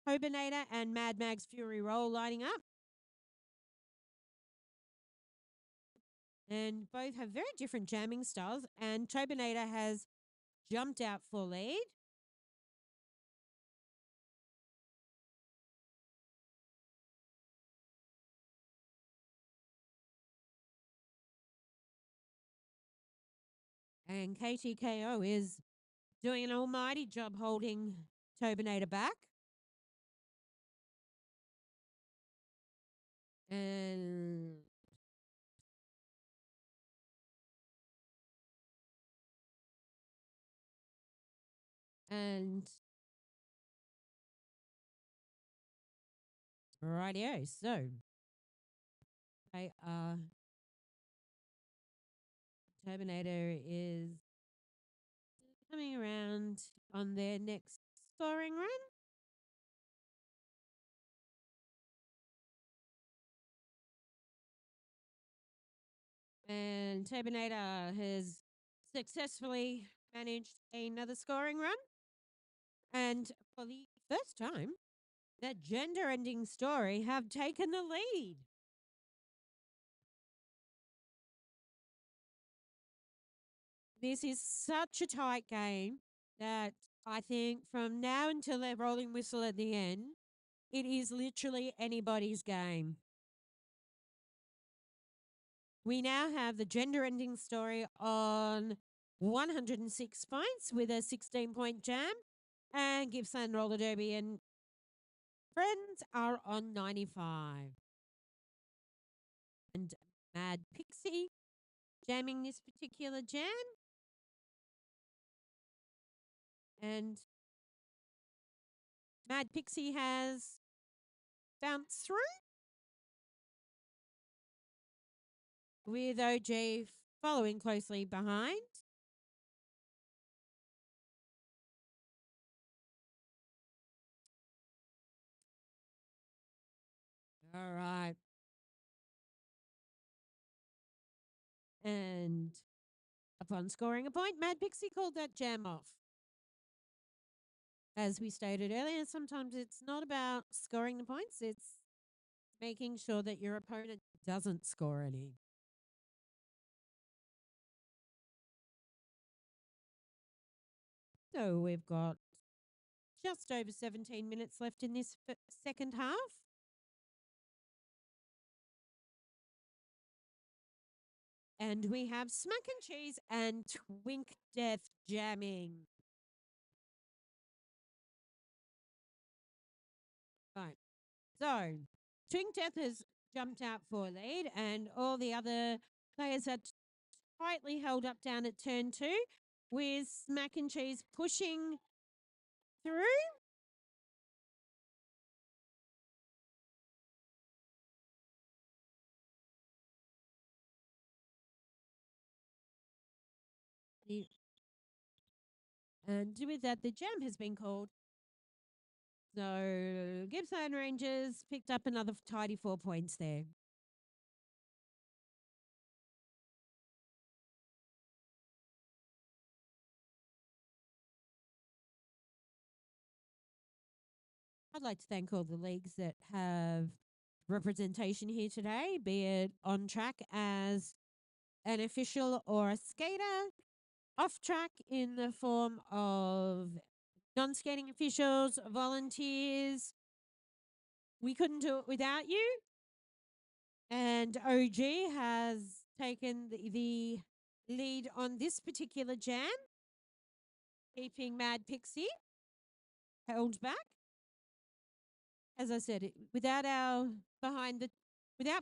Tobinator and Mad Mag's Fury Roll lining up. And both have very different jamming styles, and Tobinator has jumped out for lead. And KTKO is doing an almighty job holding Tobinator back. And rightio, so they are Tobinator is coming around on their next scoring run. And Tobinator has successfully managed another scoring run. And for the first time, that gender-ending story have taken the lead. This is such a tight game that I think from now until their rolling whistle at the end, it is literally anybody's game. We now have the gender-ending story on 106 points with a 16-point jam, and Gippsland Roller Derby and friends are on 95. And Mad Pixie jamming this particular jam. And Mad Pixie has bounced through with OG following closely behind. All right. And upon scoring a point, Mad Pixie called that jam off. As we stated earlier, sometimes it's not about scoring the points, it's making sure that your opponent doesn't score any. So we've got just over 17 minutes left in this second half. And we have Smack and Cheese and Twink Death jamming. Right. So Twink Death has jumped out for lead, and all the other players at tightly held up down at turn 2 with Smack and Cheese pushing through. And with that, the jam has been called. So Gippsland Rangers picked up another tidy 4 points there. I'd like to thank all the leagues that have representation here today, be it on track as an official or a skater, off track in the form of non skating officials, volunteers. We couldn't do it without you. And OG has taken the lead on this particular jam, keeping Mad Pixie held back. As I said, without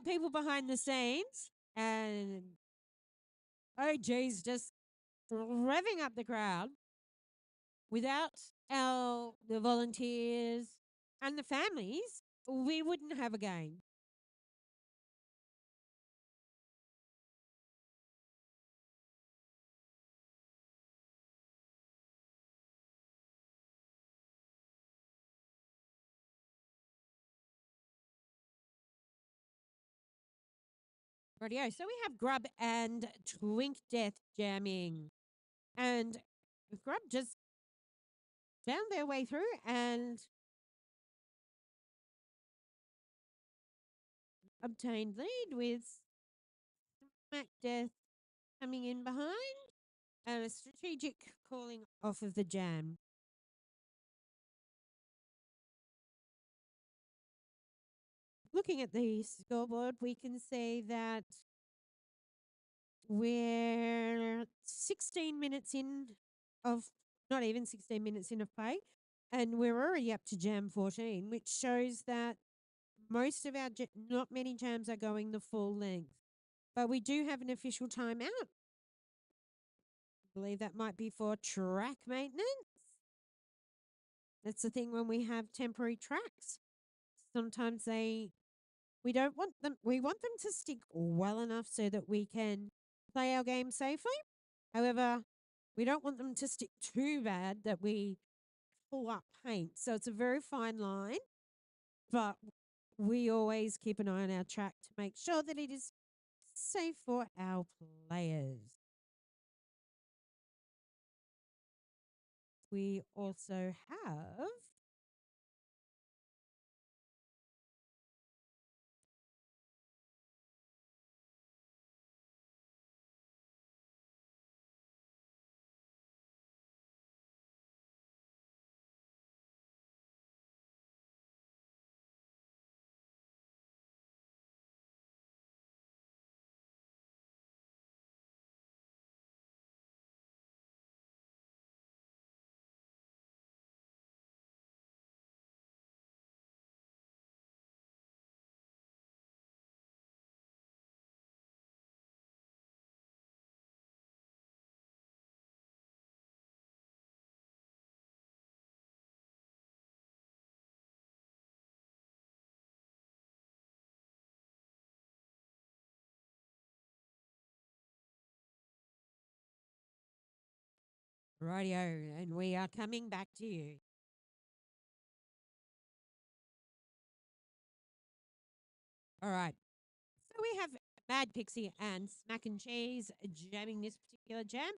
people behind the scenes, and OG's just revving up the crowd. Without the volunteers and the families, we wouldn't have a game. Rightio. So we have Grub and Twink Death jamming. And Grub just found their way through and obtained lead with Smack Death coming in behind and a strategic calling off of the jam. Looking at the scoreboard, we can say that we're 16 minutes in of, not even 16 minutes in of play, and we're already up to jam 14, which shows that most of our, not many jams are going the full length. But we do have an official timeout. I believe that might be for track maintenance. That's the thing when we have temporary tracks. Sometimes we want them to stick well enough so that we can play our game safely. However, we don't want them to stick too bad that we pull up paint. So it's a very fine line, but we always keep an eye on our track to make sure that it is safe for our players. We also have rightio, and we are coming back to you. All right. So we have Mad Pixie and Smack and Cheese jamming this particular jam.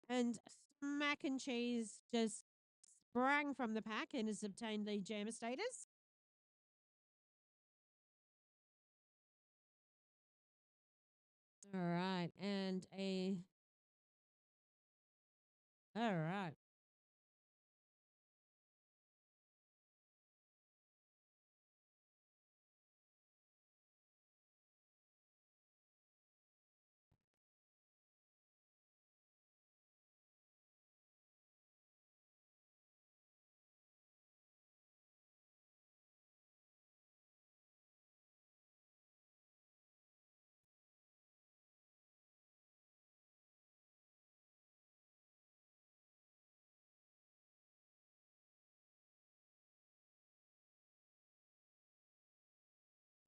And Smack and Cheese just sprang from the pack and has obtained the jammer status. All right. All right.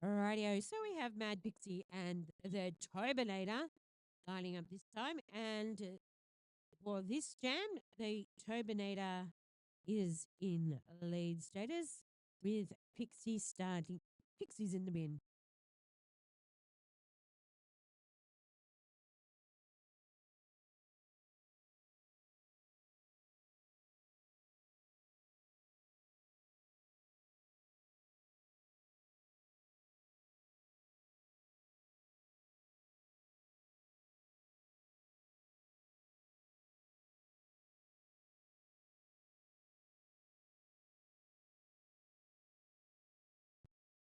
Alrighty, so we have Mad Pixie and the Turbinator lining up this time. And for this jam, the Turbinator is in lead status with Pixie starting. Pixie's in the bin.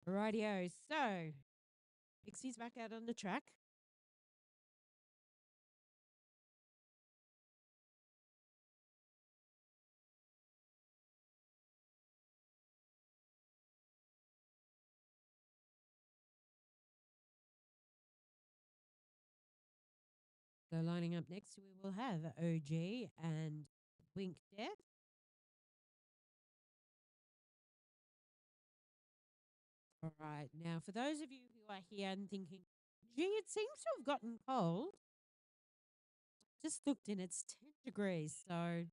Rightio, so Pixie's back out on the track. So lining up next, we will have OG and Wink Death. All right, now for those of you who are here and thinking, gee, it seems to have gotten cold. Just looked in, it's 10 degrees, so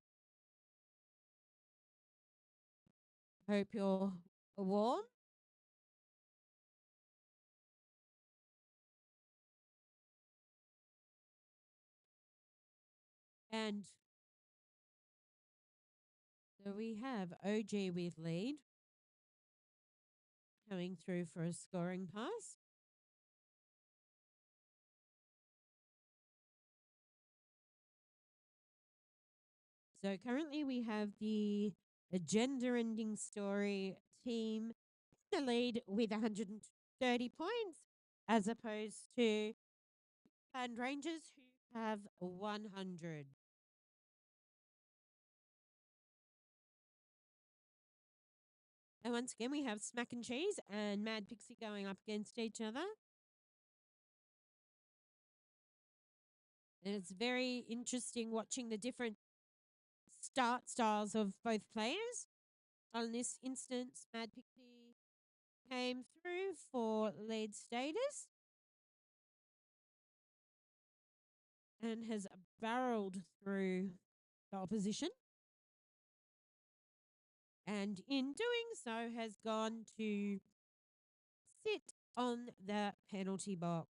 hope you're warm. And so we have OG with lead coming through for a scoring pass. So currently we have the Agenda Ending Story team in the lead with 130 points, as opposed to Gippsland Rangers who have 100. And once again, we have Smack and Cheese and Mad Pixie going up against each other. And it's very interesting watching the different start styles of both players. On this instance, Mad Pixie came through for lead status and has barreled through the opposition. And in doing so, has gone to sit on the penalty box.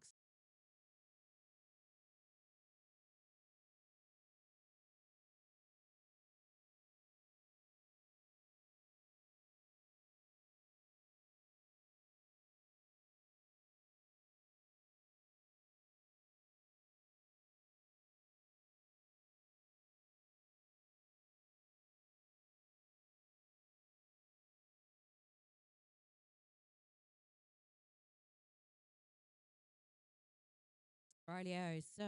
Rightio, so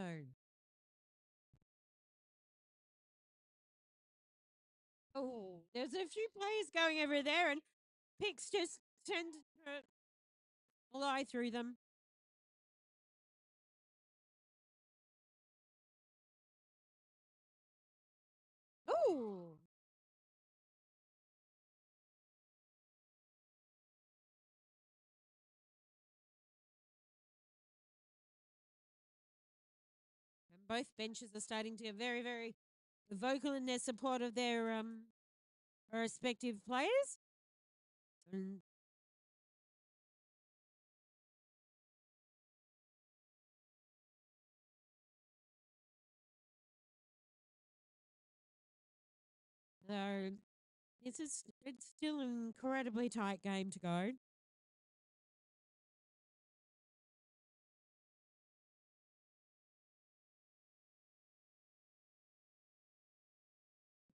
oh, there's a few players going over there, and Pix just sent her fly through them. Oh, and both benches are starting to get very, very vocal in their support of their respective players. And so it's still an incredibly tight game to go.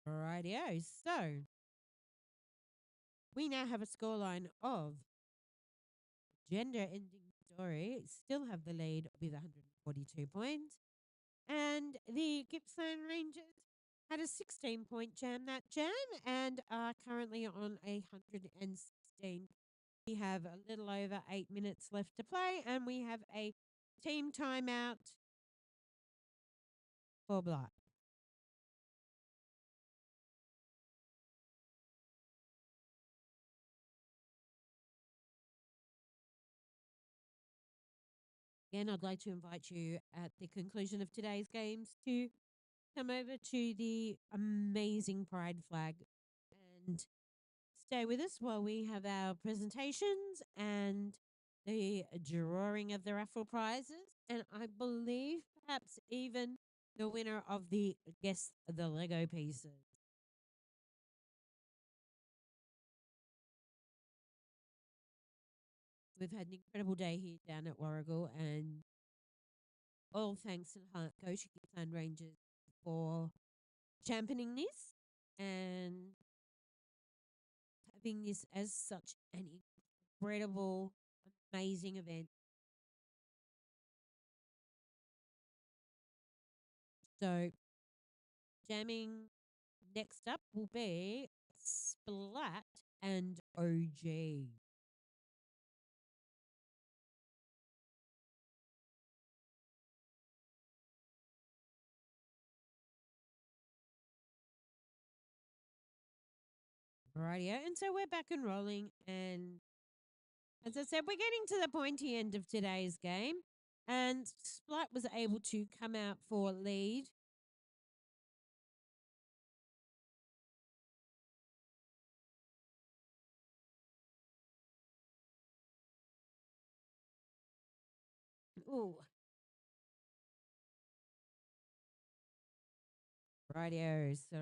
Rightio, so we now have a scoreline of Gender Ending Story still have the lead with 142 points. And the Gippsland Rangers had a 16-point jam that jam and are currently on 116. We have a little over 8 minutes left to play, and we have a team timeout for Blight. Again, I'd like to invite you at the conclusion of today's games to come over to the amazing Pride flag and stay with us while we have our presentations and the drawing of the raffle prizes. And I believe perhaps even the winner of the Guess the Lego pieces. We've had an incredible day here down at Warragul, and all thanks to the heart go to Gippsland Ranges for championing this and having this as such an incredible, amazing event. So, jamming next up will be Splat and OG. Rightio. And so we're back and rolling. And as I said, we're getting to the pointy end of today's game. And Splat was able to come out for lead. Ooh. Rightio. So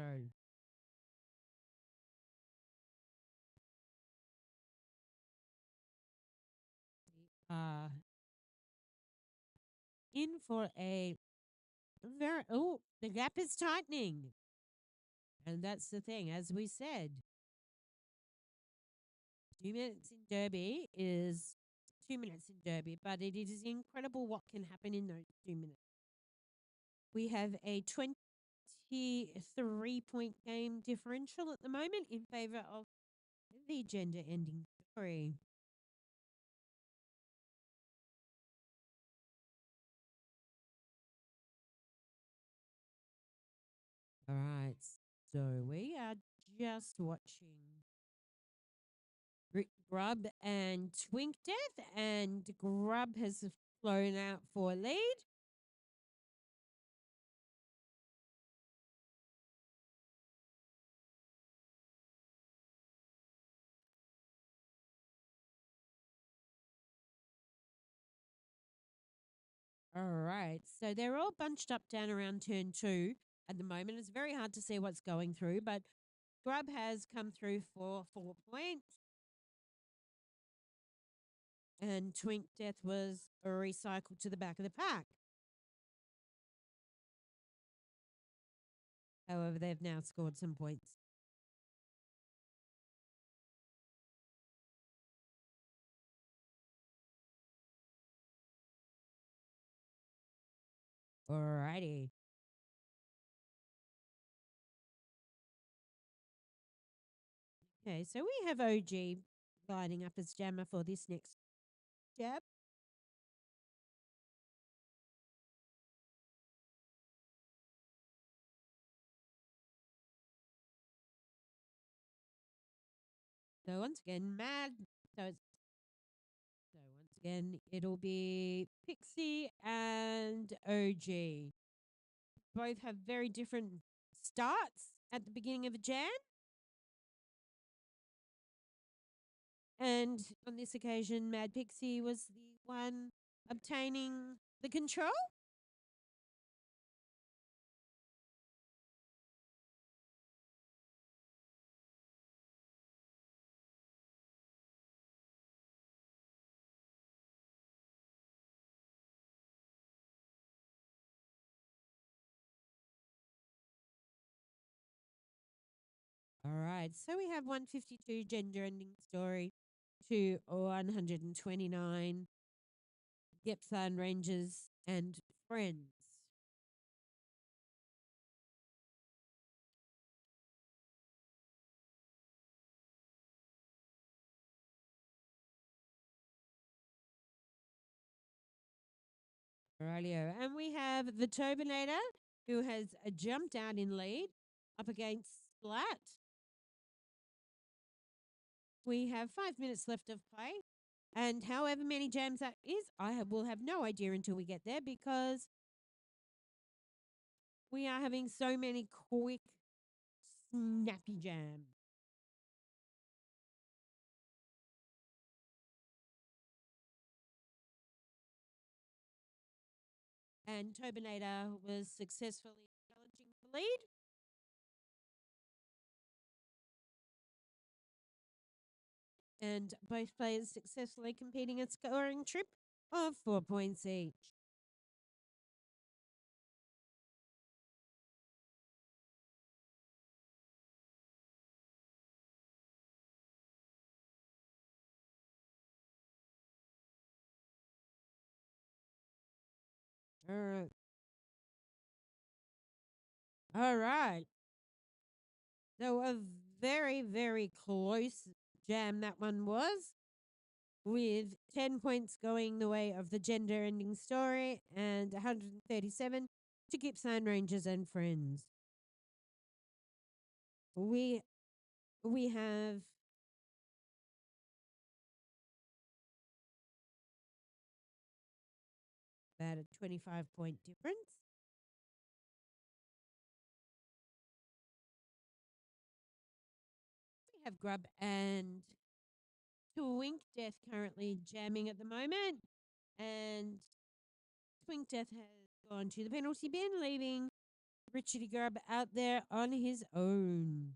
in for a very, the gap is tightening. And that's the thing, as we said, 2 minutes in Derby is 2 minutes in Derby, but it is incredible what can happen in those 2 minutes. We have a 23-point game differential at the moment in favour of the gender ending story. All right, so we are just watching Grub and Twink Death, and Grub has flown out for lead. All right, so they're all bunched up down around turn 2 at the moment. It's very hard to see what's going through, but Grub has come through for 4 points. And Twink Death was recycled to the back of the pack. However, they've now scored some points. Alrighty. Okay, so we have OG lining up as jammer for this next jab. So once again, once again, it'll be Pixie and OG. Both have very different starts at the beginning of a jam. And on this occasion, Mad Pixie was the one obtaining the control. All right, so we have 152 gender ending story to 129 Gippsland Ranges and Friends. Rightio. And we have the Turbinator, who has jumped out in lead up against Splat. We have 5 minutes left of play. And however many jams that is, will have no idea until we get there because we are having so many quick, snappy jams. And Tobinator was successfully challenging the lead. And both players successfully competing a scoring trip of 4 points each. All right. All right. So a very, very close jam that one was, with 10 points going the way of the gender ending story and 137 to Gippsland Ranges and Friends. We have about a 25-point difference. We have Grub and Twink Death currently jamming at the moment, and Twink Death has gone to the penalty bin, leaving Richardy Grub out there on his own.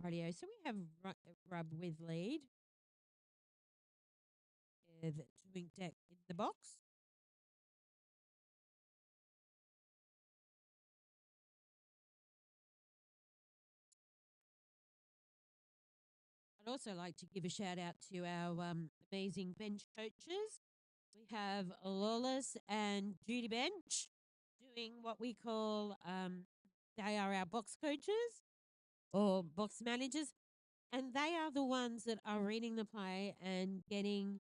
Rightio, so we have Grub with lead. With Twink Death in the box. I'd also like to give a shout out to our amazing bench coaches. We have Lawless and Judy Bench doing what we call, they are our box coaches or box managers, and they are the ones that are reading the play and getting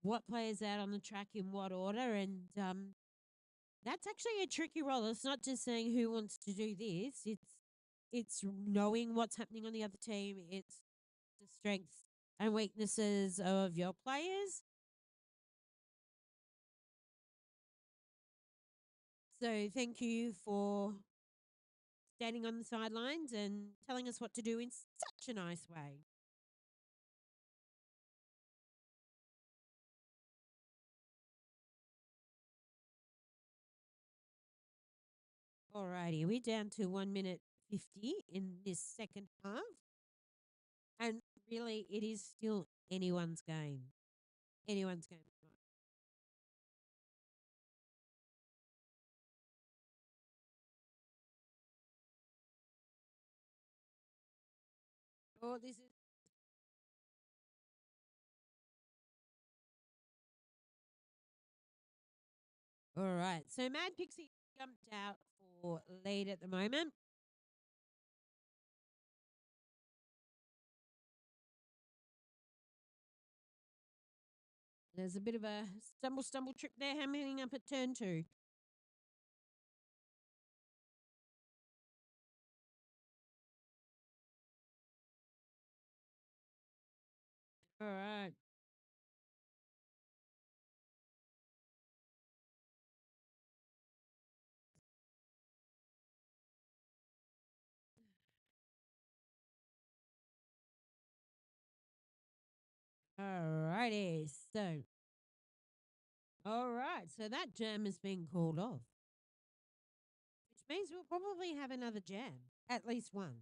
what players out on the track in what order. And that's actually a tricky role. It's not just saying who wants to do this. It's knowing what's happening on the other team. It's the strengths and weaknesses of your players. So thank you for standing on the sidelines and telling us what to do in such a nice way. Alrighty, we're down to 1 minute 50 in this second half. And really, it is still anyone's game. Anyone's game. Oh, this is. All right. So Mad Pixie jumped out for lead at the moment. There's a bit of a stumble trip there, hammering up at turn 2. All right. Alrighty, so. All right, so that jam has been called off, which means we'll probably have another jam, at least one.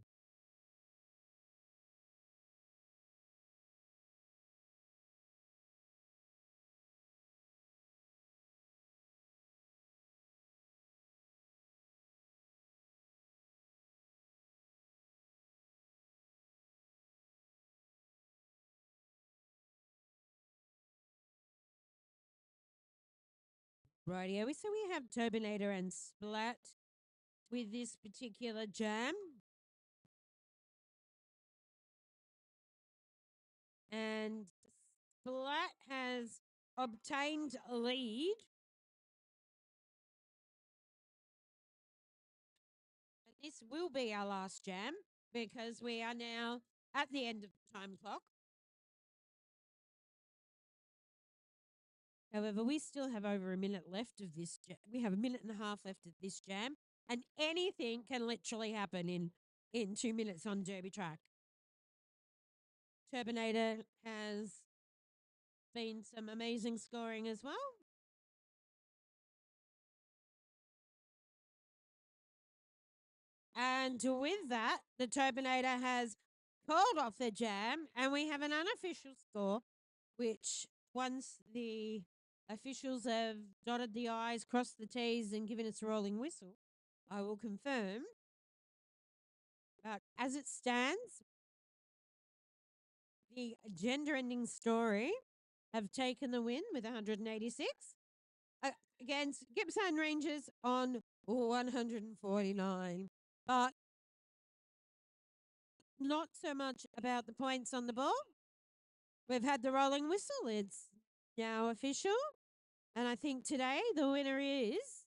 Rightio, so we have Turbinator and Splat with this particular jam. And Blatt has obtained a lead. And this will be our last jam because we are now at the end of the time clock. However, we still have over a minute left of this. We have a minute and a half left of this jam, and anything can literally happen in 2 minutes on Derby track. Turbinator has been some amazing scoring as well. And with that, the Turbinator has called off the jam, and we have an unofficial score, which once the officials have dotted the I's, crossed the T's, and given us a rolling whistle, I will confirm. But as it stands, the gender-ending story have taken the win with 186 against Gippsland Ranges on 149. But not so much about the points on the board. We've had the rolling whistle. It's now official. And I think today the winner is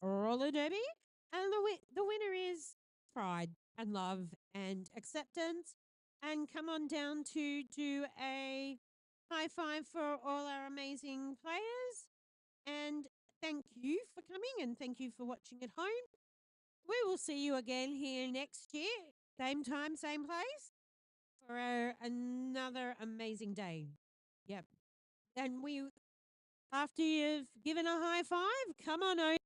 Roller Derby. And the winner is pride and love and acceptance. And come on down to do a high five for all our amazing players. And thank you for coming and thank you for watching at home. We will see you again here next year, same time, same place, for another amazing day. Yep. And after you've given a high five, come on over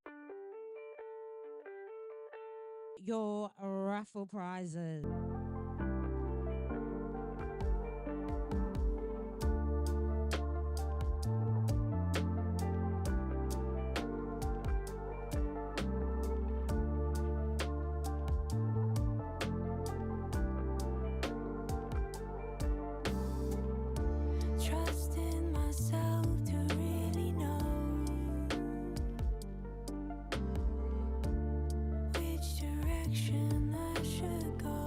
your raffle prizes. Trust in myself to really know which direction I should go.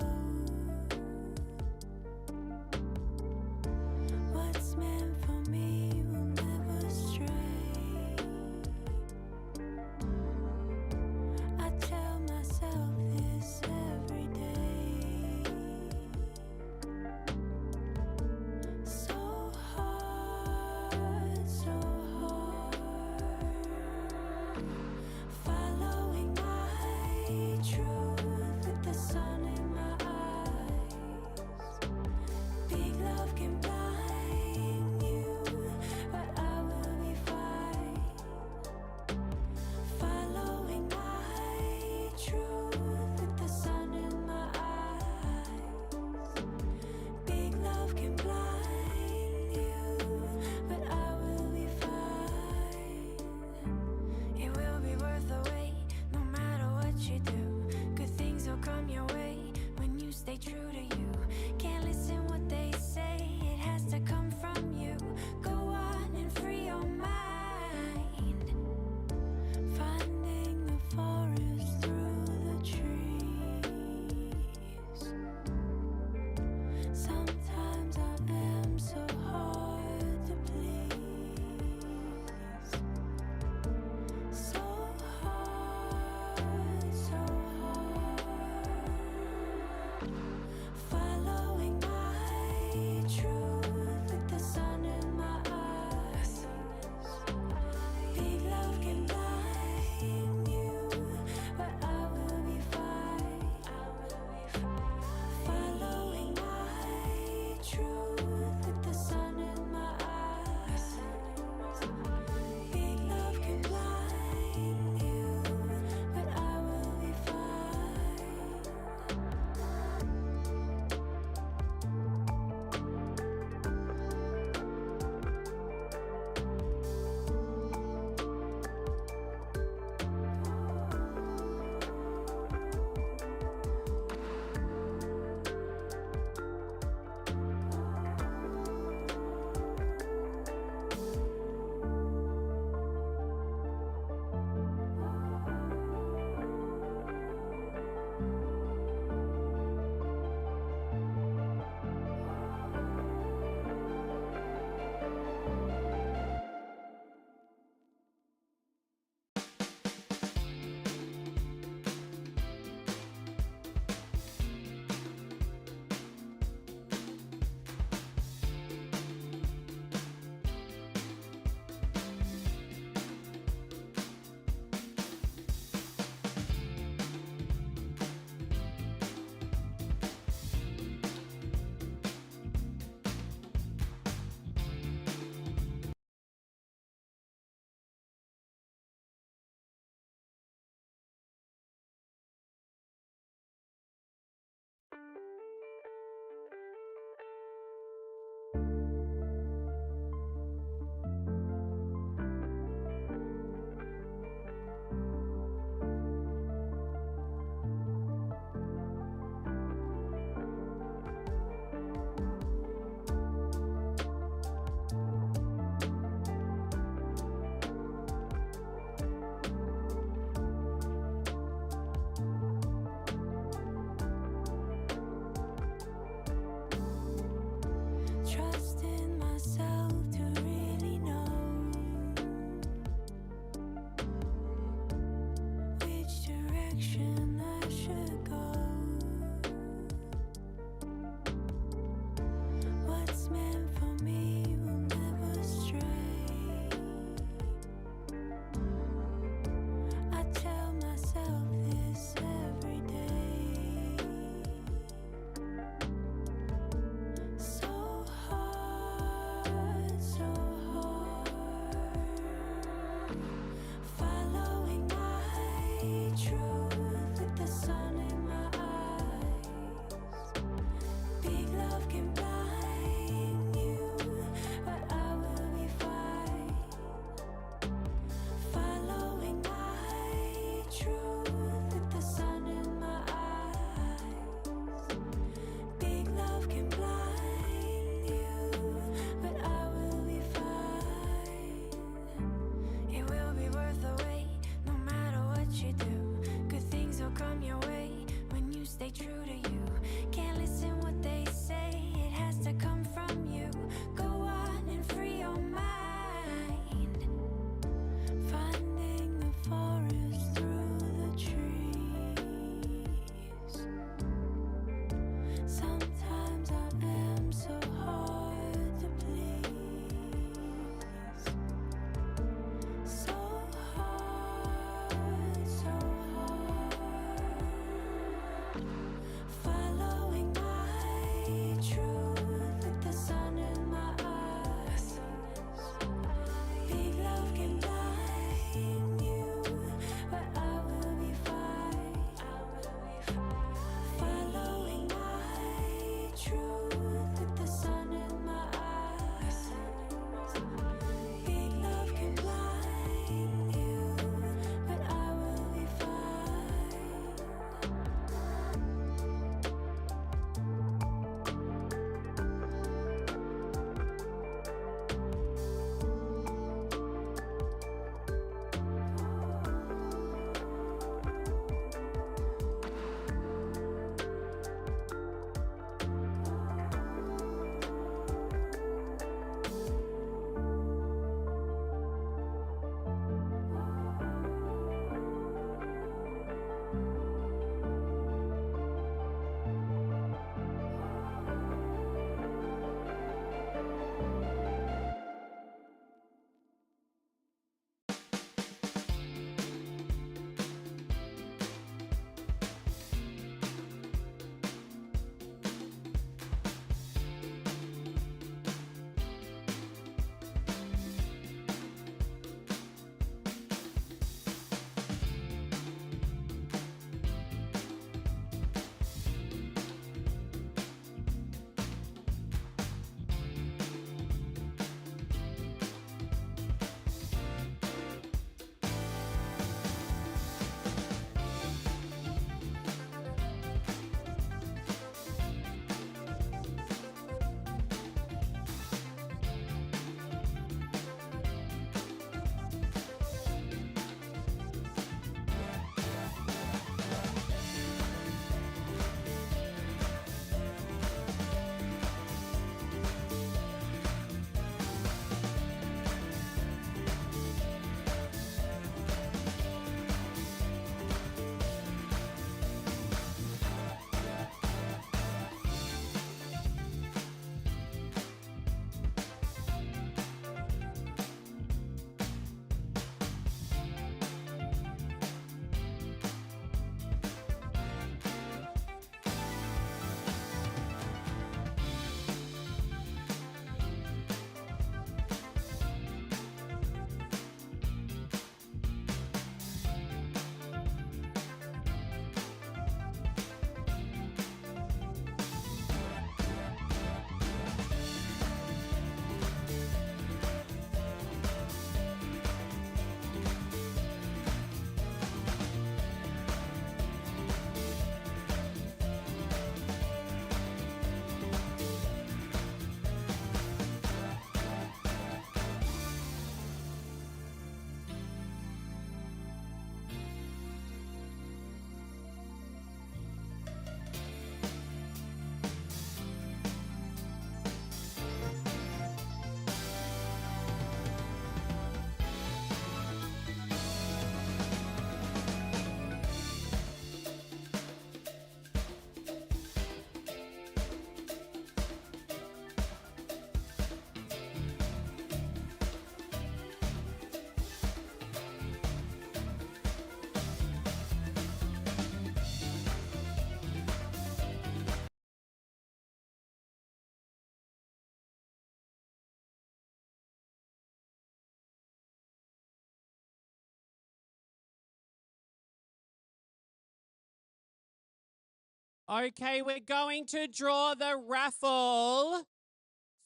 Okay, we're going to draw the raffle.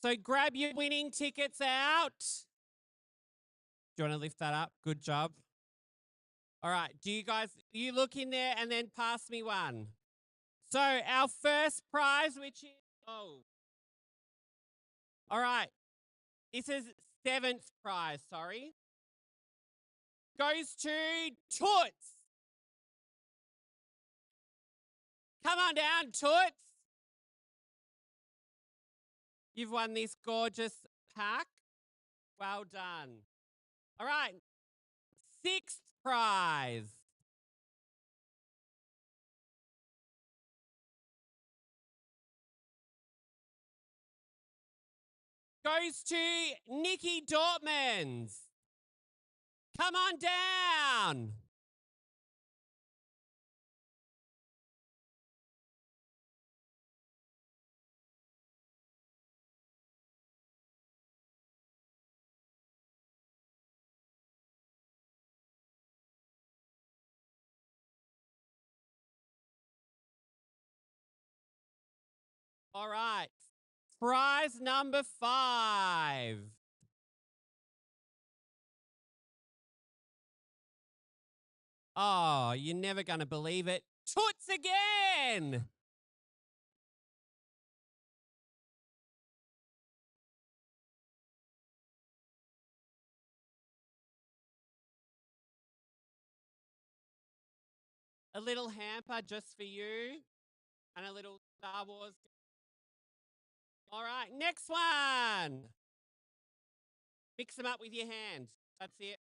So grab your winning tickets out. Do you want to lift that up? Good job. All right, you look in there and then pass me one. So our first prize, which is, all right, this is 7th prize, sorry, goes to Toots. Come on down, Toots. You've won this gorgeous pack. Well done. All right, 6th prize. Goes to Nikki Dortmans. Come on down. All right. Prize number 5. Oh, you're never going to believe it. Toots again. A little hamper just for you and a little Star Wars. All right, next one. Mix them up with your hand. That's it.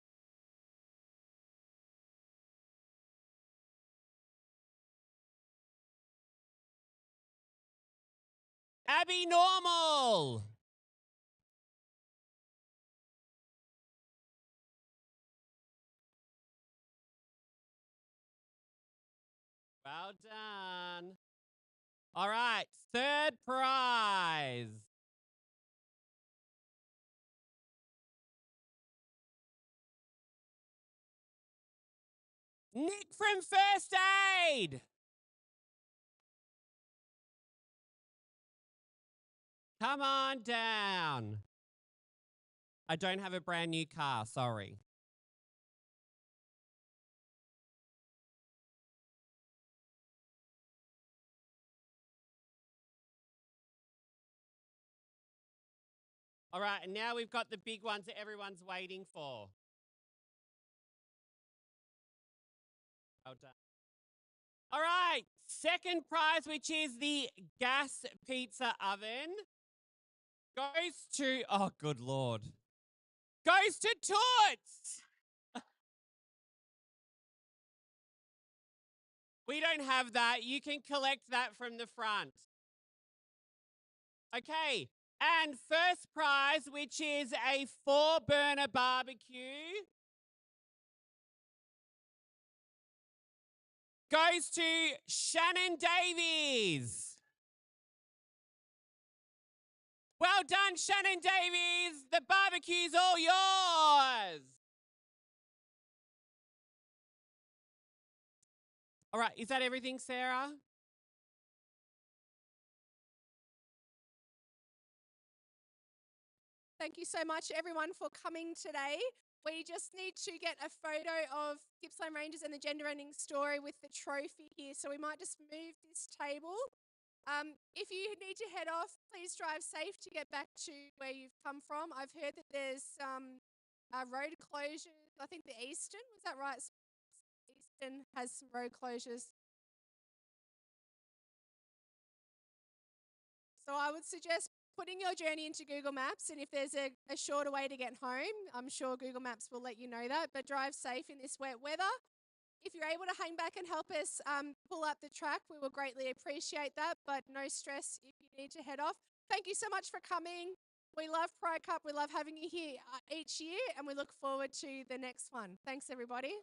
Abby Normal. Well done. All right, 3rd prize. Nick from First Aid. Come on down. I don't have a brand new car, sorry. All right, and now we've got the big ones that everyone's waiting for. Well done. All right, 2nd prize, which is the gas pizza oven, goes to, oh, good Lord, goes to Toots. We don't have that. You can collect that from the front. Okay, and 1st prize, which is a 4-burner barbecue, goes to Shannon Davies. Well done, Shannon Davies. The barbecue's all yours. All right, is that everything, Sarah? Thank you so much, everyone, for coming today. We just need to get a photo of Gippsland Ranges and the gender ending story with the trophy here. So we might just move this table. If you need to head off, please drive safe to get back to where you've come from. I've heard that there's some road closures. I think the Eastern, was that right? Eastern has some road closures. So I would suggest putting your journey into Google Maps, and if there's a shorter way to get home, I'm sure Google Maps will let you know that, but drive safe in this wet weather. If you're able to hang back and help us pull up the track, we will greatly appreciate that, but no stress if you need to head off. Thank you so much for coming. We love Pride Cup. We love having you here each year, and we look forward to the next one. Thanks, everybody.